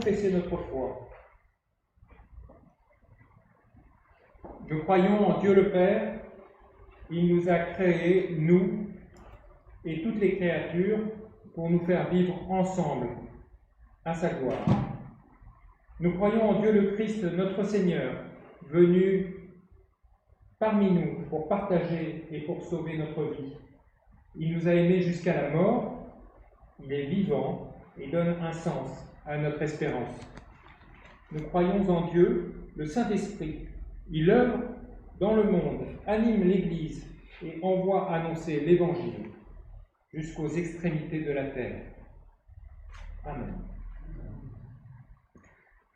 B: confesser notre foi. Nous croyons en Dieu le Père. Il nous a créés, nous et toutes les créatures, pour nous faire vivre ensemble à sa gloire. Nous croyons en Dieu le Christ, notre Seigneur, venu parmi nous pour partager et pour sauver notre vie. Il nous a aimés jusqu'à la mort, il est vivant et donne un sens à notre espérance. Nous croyons en Dieu, le Saint-Esprit. Il œuvre dans le monde, anime l'Église et envoie annoncer l'Évangile jusqu'aux extrémités de la terre. Amen.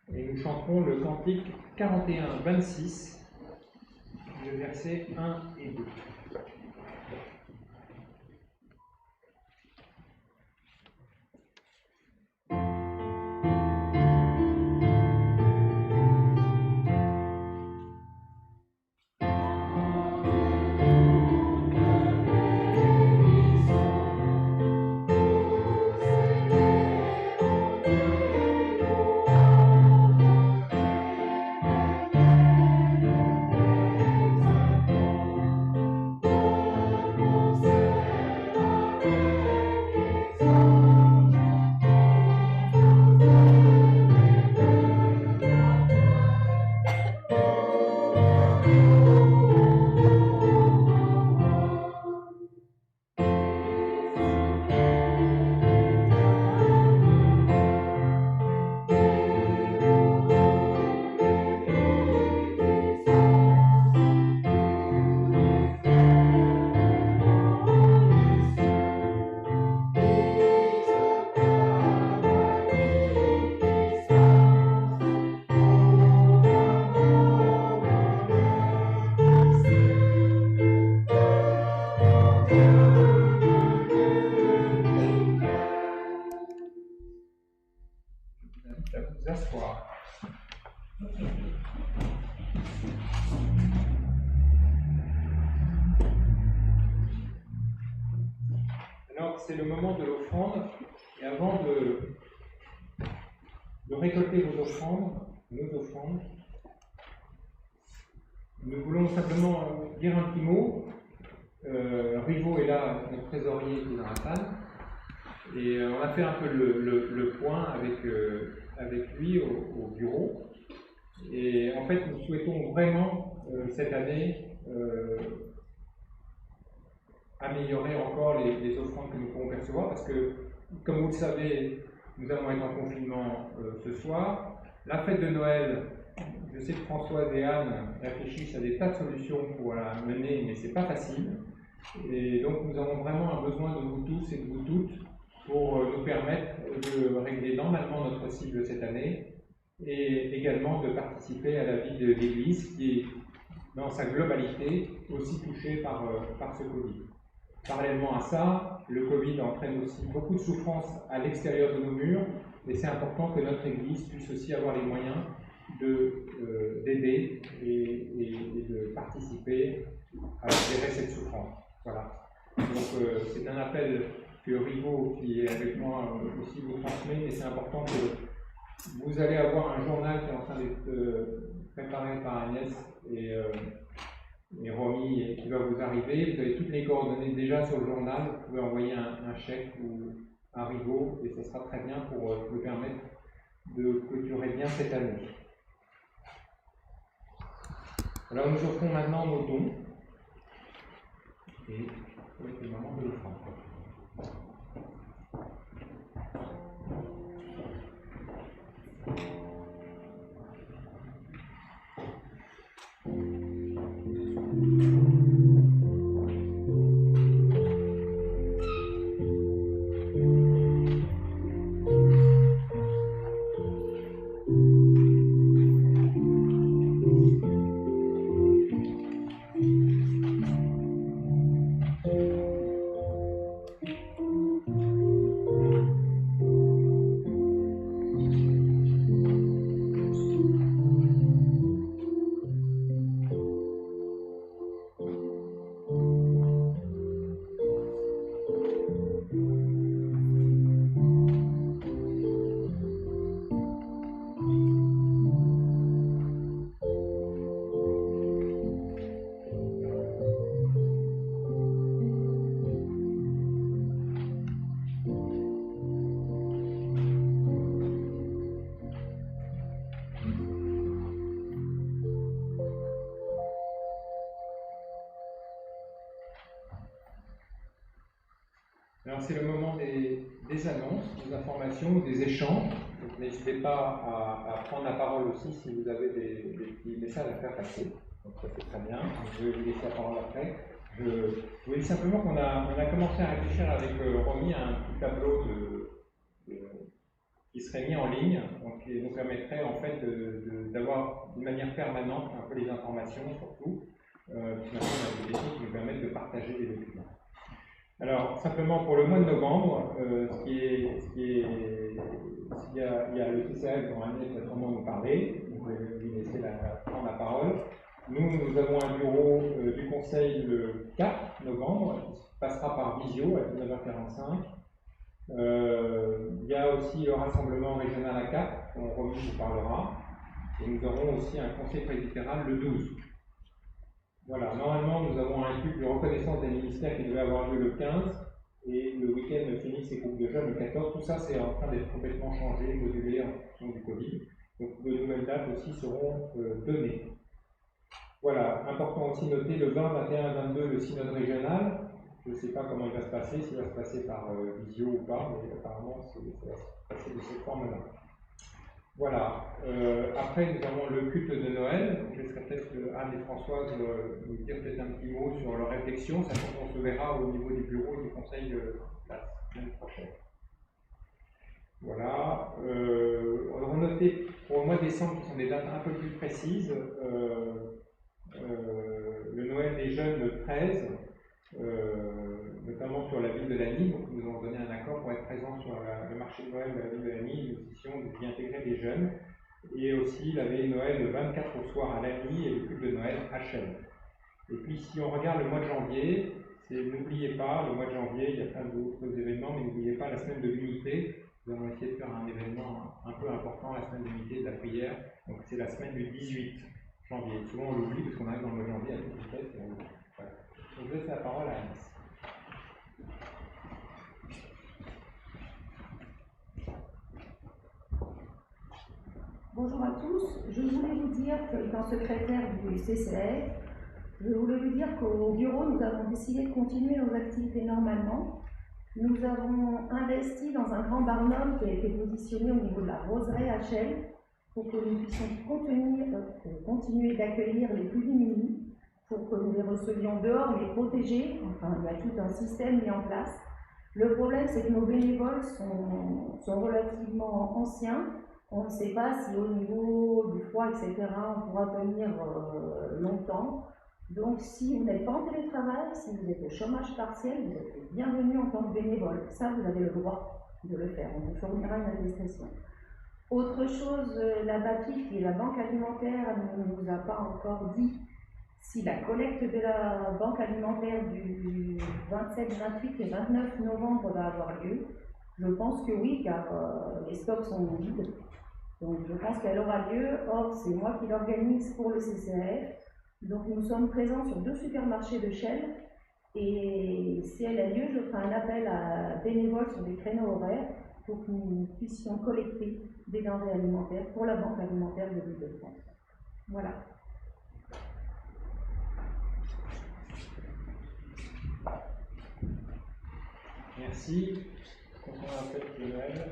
B: Et nous chanterons le cantique 41-26, le versets 1 et 2. Alors, c'est le moment de l'offrande, et avant de récolter vos offrandes, nos offrandes, nous voulons simplement dire un petit mot. Rivo est là, notre trésorier qui est dans la salle, et on a fait un peu le point avec lui au bureau. Et en fait, nous souhaitons vraiment cette année améliorer encore les offrandes que nous pourrons percevoir, parce que, comme vous le savez, nous allons être en confinement ce soir. La fête de Noël, je sais que Françoise et Anne réfléchissent à des tas de solutions pour la mener, mais c'est pas facile. Et donc nous avons vraiment un besoin de vous tous et de vous toutes pour nous permettre de régler normalement notre cible cette année, et également de participer à la vie de l'Église qui est, dans sa globalité, aussi touchée par ce Covid. Parallèlement à ça, le Covid entraîne aussi beaucoup de souffrances à l'extérieur de nos murs, et c'est important que notre Église puisse aussi avoir les moyens d'aider et de participer à gérer cette souffrance. Voilà. Donc c'est un appel que Rivo, qui est avec moi, aussi vous transmet, et c'est important que vous allez avoir un journal qui est en train d'être préparé par Agnès et Romy, et qui va vous arriver. Vous avez toutes les coordonnées déjà sur le journal. Vous pouvez envoyer un chèque ou un Rivo, et ce sera très bien pour vous permettre de clôturer bien cette année. Alors nous offrons maintenant nos dons, et c'est le moment de l'offrande. Alors c'est le moment des annonces, des informations, des échanges. Donc n'hésitez pas à prendre la parole aussi si vous avez des petits messages à faire passer. Donc ça c'est très bien. Je vais vous laisser la parole après. Je voulais simplement qu'on a commencé à réfléchir avec Romy à un petit tableau qui serait mis en ligne, donc qui nous permettrait en fait d'avoir d'une manière permanente un peu les informations surtout. Finalement, on a des techniques qui nous permettent de partager les documents. Alors, simplement pour le mois de novembre, il y a le CCF dont Agnès va sûrement nous parler, donc je vais lui laisser prendre la parole. Nous avons un bureau du Conseil le 4 novembre, qui passera par visio à 19h45. Il y a aussi le rassemblement régional à Cap, dont Romy vous parlera. Et nous aurons aussi un conseil présidentiel le 12. Voilà, normalement nous avons un culte de reconnaissance des ministères qui devait avoir lieu le 15 et le week-end Phoenix et groupe de jeunes le 14. Tout ça c'est en train d'être complètement changé, modulé en fonction du Covid. Donc de nouvelles dates aussi seront données. Voilà, important aussi noter le 20, 21 et 22 le synode régional. Je ne sais pas comment il va se passer, s'il va se passer par visio ou pas, mais apparemment ça va se passer de cette forme-là. Voilà. Après, nous avons le culte de Noël. Je laisserai peut-être Anne et Françoise nous dire peut-être un petit mot sur leur réflexion, sachant qu'on se verra au niveau du bureau et du conseil la semaine prochaine. Voilà. On a noté pour le mois de décembre, qui sont des dates un peu plus précises, le Noël des jeunes le 13, notamment sur la ville de Lagny. Donc nous avons donné un accord pour être présents sur le marché de Noël de la ville de Lagny, une décision d'y intégrer des jeunes, et aussi la veille de Noël le 24 au soir à Lagny et le culte de Noël à Chelles. Et puis si on regarde le mois de janvier, n'oubliez pas, le mois de janvier, il y a plein d'autres événements, mais n'oubliez pas la semaine de l'unité. Nous allons essayer de faire un événement un peu important, la semaine de l'unité de la prière. Donc c'est la semaine du 18 janvier. Souvent on l'oublie parce qu'on arrive dans le mois de janvier à toute vitesse. Voilà. Donc je laisse la parole à Agnès.
C: Bonjour à tous. Je voulais vous dire que, étant secrétaire du CCF, je voulais vous dire qu'au bureau, nous avons décidé de continuer nos activités normalement. Nous avons investi dans un grand barnum qui a été positionné au niveau de la roseraie à Chelles pour que nous puissions continuer d'accueillir les plus démunis, pour que nous les recevions dehors mais protégés. Enfin, il y a tout un système mis en place. Le problème, c'est que nos bénévoles sont relativement anciens. On ne sait pas si au niveau du froid, etc., on pourra tenir longtemps. Donc, si vous n'êtes pas en télétravail, si vous êtes au chômage partiel, vous êtes bienvenue en tant que bénévole. Ça, vous avez le droit de le faire. On vous fournira une attestation. Autre chose, la BAPIF, qui est la Banque alimentaire, ne nous a pas encore dit si la collecte de la Banque alimentaire du 27, 28 et 29 novembre va avoir lieu. Je pense que oui, car les stocks sont vides. Donc je pense qu'elle aura lieu. Or, c'est moi qui l'organise pour le CCF. Donc nous sommes présents sur 2 supermarchés de Chelles. Et si elle a lieu, je ferai un appel à bénévoles sur des créneaux horaires pour que nous puissions collecter des denrées alimentaires pour la Banque alimentaire de l'Île-de-France. Voilà.
B: Merci. Concernant la fête de Noël.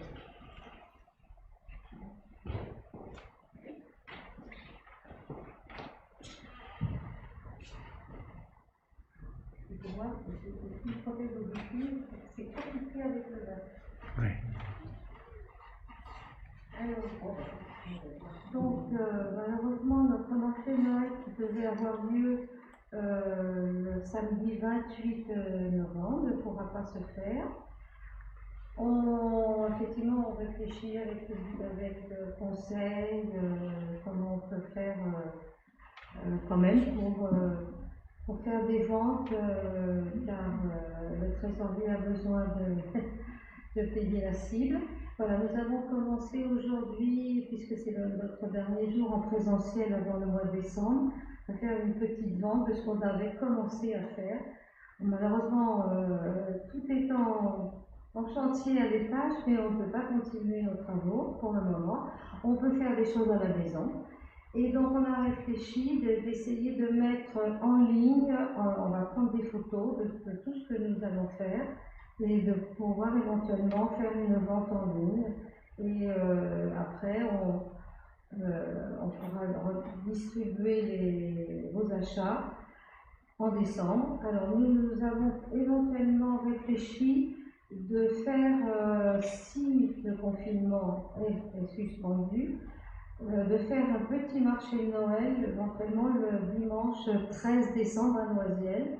C: C'est compliqué avec le verre.
D: Oui.
C: Alors, donc, malheureusement, notre marché de Noël qui devait avoir lieu le samedi 28 novembre ne pourra pas se faire. Effectivement, on réfléchit avec le conseil comment on peut faire quand même pour faire des ventes, car le trésorier a besoin de payer la cible. Voilà, nous avons commencé aujourd'hui, puisque c'est notre dernier jour en présentiel avant le mois de décembre, à faire une petite vente de ce qu'on avait commencé à faire. Malheureusement, tout est en chantier à l'étage, mais on ne peut pas continuer nos travaux pour le moment. On peut faire des choses à la maison. Et donc on a réfléchi d'essayer de mettre en ligne, on va prendre des photos de tout ce que nous allons faire, et de pouvoir éventuellement faire une vente en ligne. Et après, on pourra redistribuer vos achats en décembre. Alors nous avons éventuellement réfléchi de faire, si le confinement est suspendu, de faire un petit marché de Noël, éventuellement le dimanche 13 décembre à Noisiel,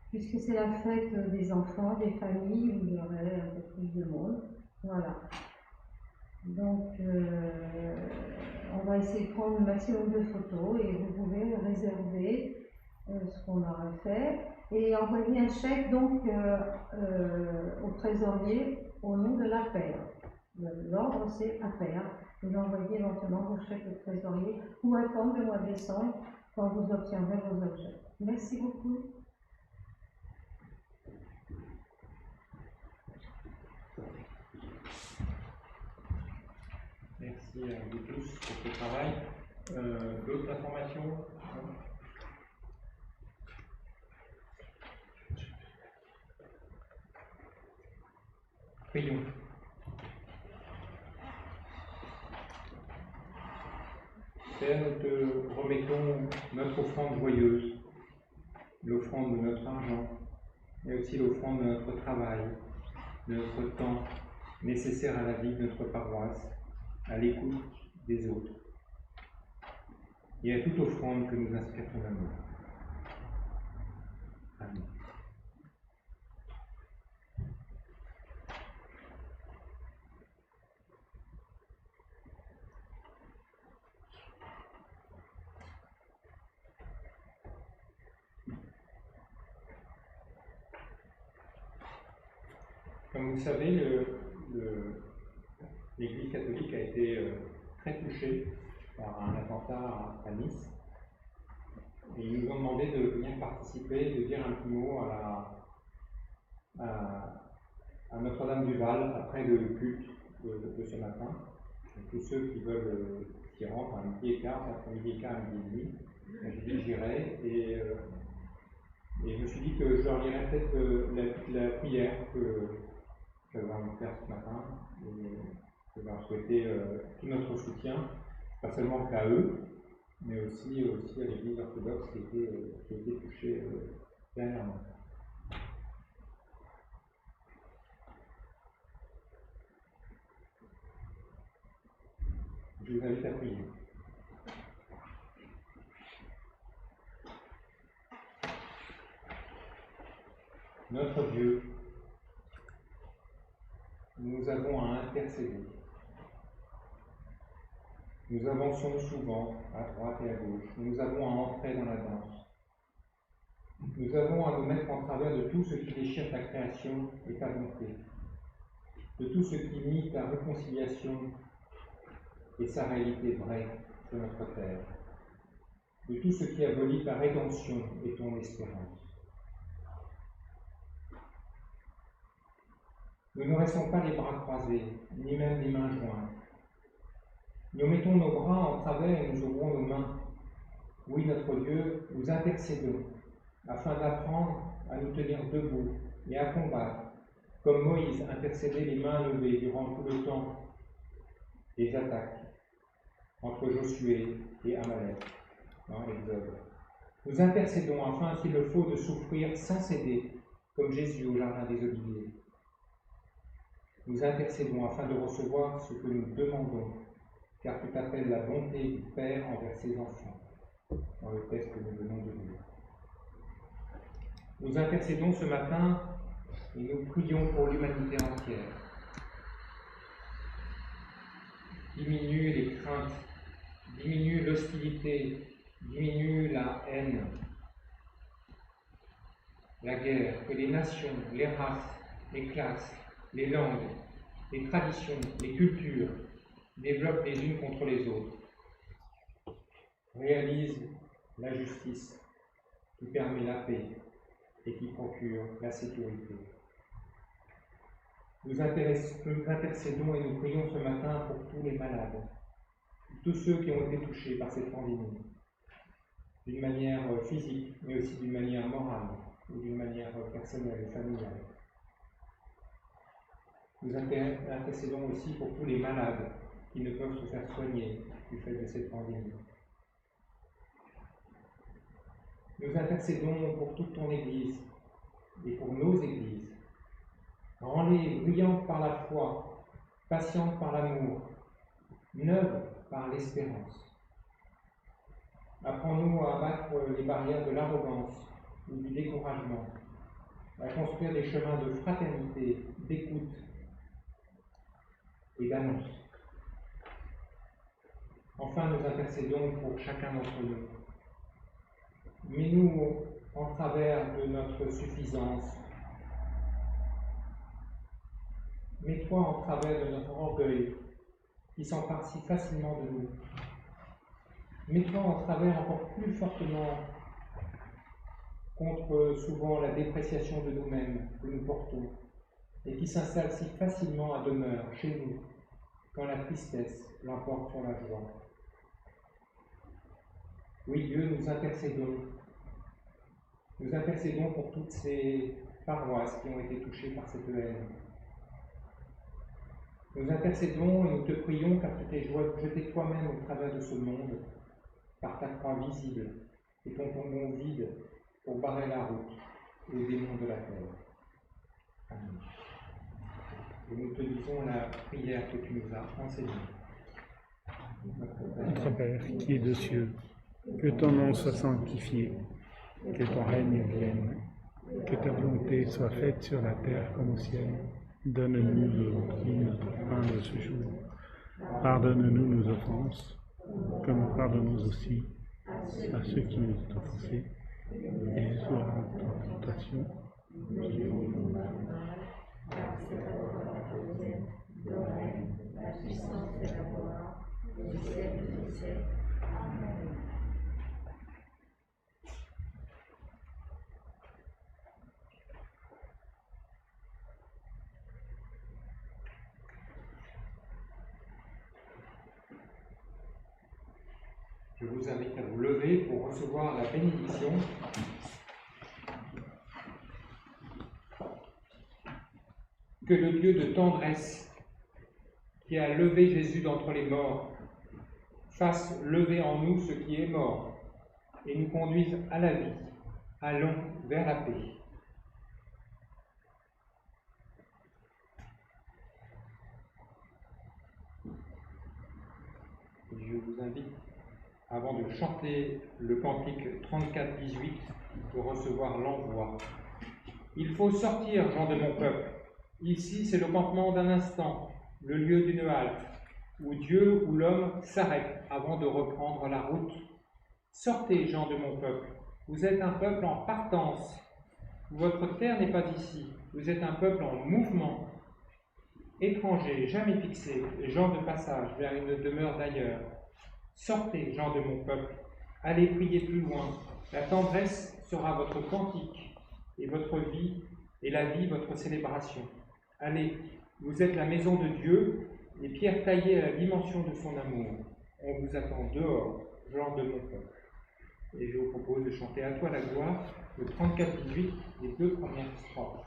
C: puisque c'est la fête des enfants, des familles, où il y aurait un peu plus de monde. Voilà. Donc, on va essayer de prendre le maximum de photos et vous pouvez réserver ce qu'on aura fait et envoyer un chèque donc au trésorier au nom de l'APER. L'ordre c'est APER. Vous envoyez éventuellement vos chèques au trésorier ou attendre le mois de décembre quand vous obtiendrez vos objets. Merci beaucoup.
B: Merci à vous tous pour ce travail. D'autres informations? Prions. Père, nous te remettons notre offrande joyeuse, l'offrande de notre argent, mais aussi l'offrande de notre travail, de notre temps nécessaire à la vie de notre paroisse, à l'écoute des autres, et à toute offrande que nous inspire ton amour. Amen. Comme vous le savez, l'Église catholique a été très touchée par un attentat à Nice. Et ils nous ont demandé de venir participer, de dire un petit mot à Notre-Dame-du-Val après le culte de ce matin. Donc, tous ceux qui veulent s'y rendre à midi et quart, entre midi et quart et midi et demi, j'ai dit j'irai. Et je me suis dit que je leur lirais peut-être la prière que j'avais envie de faire ce matin. Et je leur souhaiter tout notre soutien, pas seulement qu'à eux, mais aussi à l'Église orthodoxe qui a été touchée dernièrement. Je vous invite à prier. Notre Dieu, nous avons à intercéder. Nous avançons souvent à droite et à gauche. Nous avons à entrer dans la danse. Nous avons à nous mettre en travers de tout ce qui déchire ta création et ta bonté, de tout ce qui nie ta réconciliation et sa réalité vraie sur notre terre, de tout ce qui abolit ta rédemption et ton espérance. Nous ne restons pas les bras croisés, ni même les mains jointes. Nous mettons nos bras en travers et nous ouvrons nos mains. Oui, notre Dieu, nous intercédons, afin d'apprendre à nous tenir debout et à combattre, comme Moïse intercédait les mains levées durant tout le temps des attaques entre Josué et Amalek dans l'Exode. Nous intercédons afin, s'il le faut, de souffrir sans céder, comme Jésus au jardin des Oliviers. Nous intercédons afin de recevoir ce que nous demandons, car tu t'appelles la bonté du Père envers ses enfants, dans le texte que nous venons de lire. Nous intercédons ce matin et nous prions pour l'humanité entière. Diminue les craintes, diminue l'hostilité, diminue la haine, la guerre, que les nations, les races, les classes, les langues, les traditions, les cultures développent les unes contre les autres. Réalise la justice qui permet la paix et qui procure la sécurité. Nous intercédons et nous prions ce matin pour tous les malades, tous ceux qui ont été touchés par cette pandémie, d'une manière physique, mais aussi d'une manière morale ou d'une manière personnelle et familiale. Nous intercédons aussi pour tous les malades qui ne peuvent se faire soigner du fait de cette pandémie. Nous intercédons pour toute ton Église et pour nos Églises. Rends-les brillantes par la foi, patientes par l'amour, neuves par l'espérance. Apprends-nous à abattre les barrières de l'arrogance ou du découragement, à construire des chemins de fraternité, d'écoute et d'annonce. Enfin, nous intercédons pour chacun d'entre nous. Mets-nous en travers de notre suffisance. Mets-toi en travers de notre orgueil qui s'empare si facilement de nous. Mets-toi en travers encore plus fortement contre souvent la dépréciation de nous-mêmes que nous portons et qui s'installe si facilement à demeure chez nous quand la tristesse l'emporte sur la joie. Oui, Dieu, nous intercédons. Nous intercédons pour toutes ces paroisses qui ont été touchées par cette haine. Nous intercédons et nous te prions car tu t'es jeté toi-même au travers de ce monde par ta croix visible et ton tombeau vide pour barrer la route aux démons de la terre. Amen. Et nous te disons la prière que tu nous as enseignée.
D: Notre Père qui es des cieux, que ton nom soit sanctifié, que ton règne vienne, que ta volonté soit faite sur la terre comme au ciel. Donne-nous aujourd'hui notre pain de ce jour. Pardonne-nous nos offenses, comme nous pardonnons aussi à ceux qui nous ont offensés. Et sur notre tentation,
A: la puissance et la gloire, du siècle des siècles. Amen.
B: Je vous invite à vous lever pour recevoir la bénédiction. Que le Dieu de tendresse, qui a levé Jésus d'entre les morts, fasse lever en nous ce qui est mort et nous conduise à la vie. Allons vers la paix. Je vous invite, avant de chanter le cantique 34-18, de recevoir l'envoi. Il faut sortir, gens de mon peuple. Ici, c'est le campement d'un instant, le lieu d'une halte, où Dieu ou l'homme s'arrête avant de reprendre la route. Sortez, gens de mon peuple. Vous êtes un peuple en partance. Votre terre n'est pas ici. Vous êtes un peuple en mouvement. Étrangers, jamais fixés, gens de passage vers une demeure d'ailleurs. Sortez, gens de mon peuple, allez prier plus loin. La tendresse sera votre cantique, et votre vie, et la vie votre célébration. Allez, vous êtes la maison de Dieu, les pierres taillées à la dimension de son amour. On vous attend dehors, gens de mon peuple. Et je vous propose de chanter à toi la gloire, le 34-18, les deux premières strophes.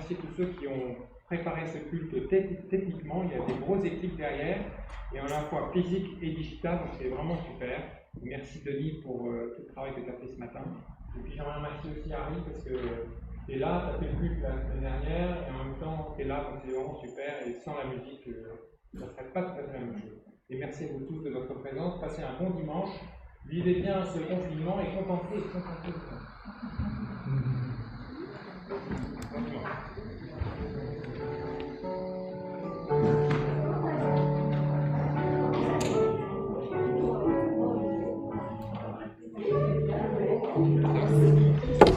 B: remercier tous ceux qui ont préparé ce culte techniquement. Il y a des grosses équipes derrière, et à la fois physique et digital, donc c'est vraiment super. Merci Denis pour tout le travail que tu as fait ce matin. Et puis j'aimerais remercier aussi Harry parce que tu es là, tu as fait le culte la semaine dernière, et en même temps tu es là, donc c'est vraiment super, et sans la musique, ça ne serait pas tout à fait la même chose. Et merci à vous tous de votre présence, passez un bon dimanche, vivez bien ce confinement et contemplez.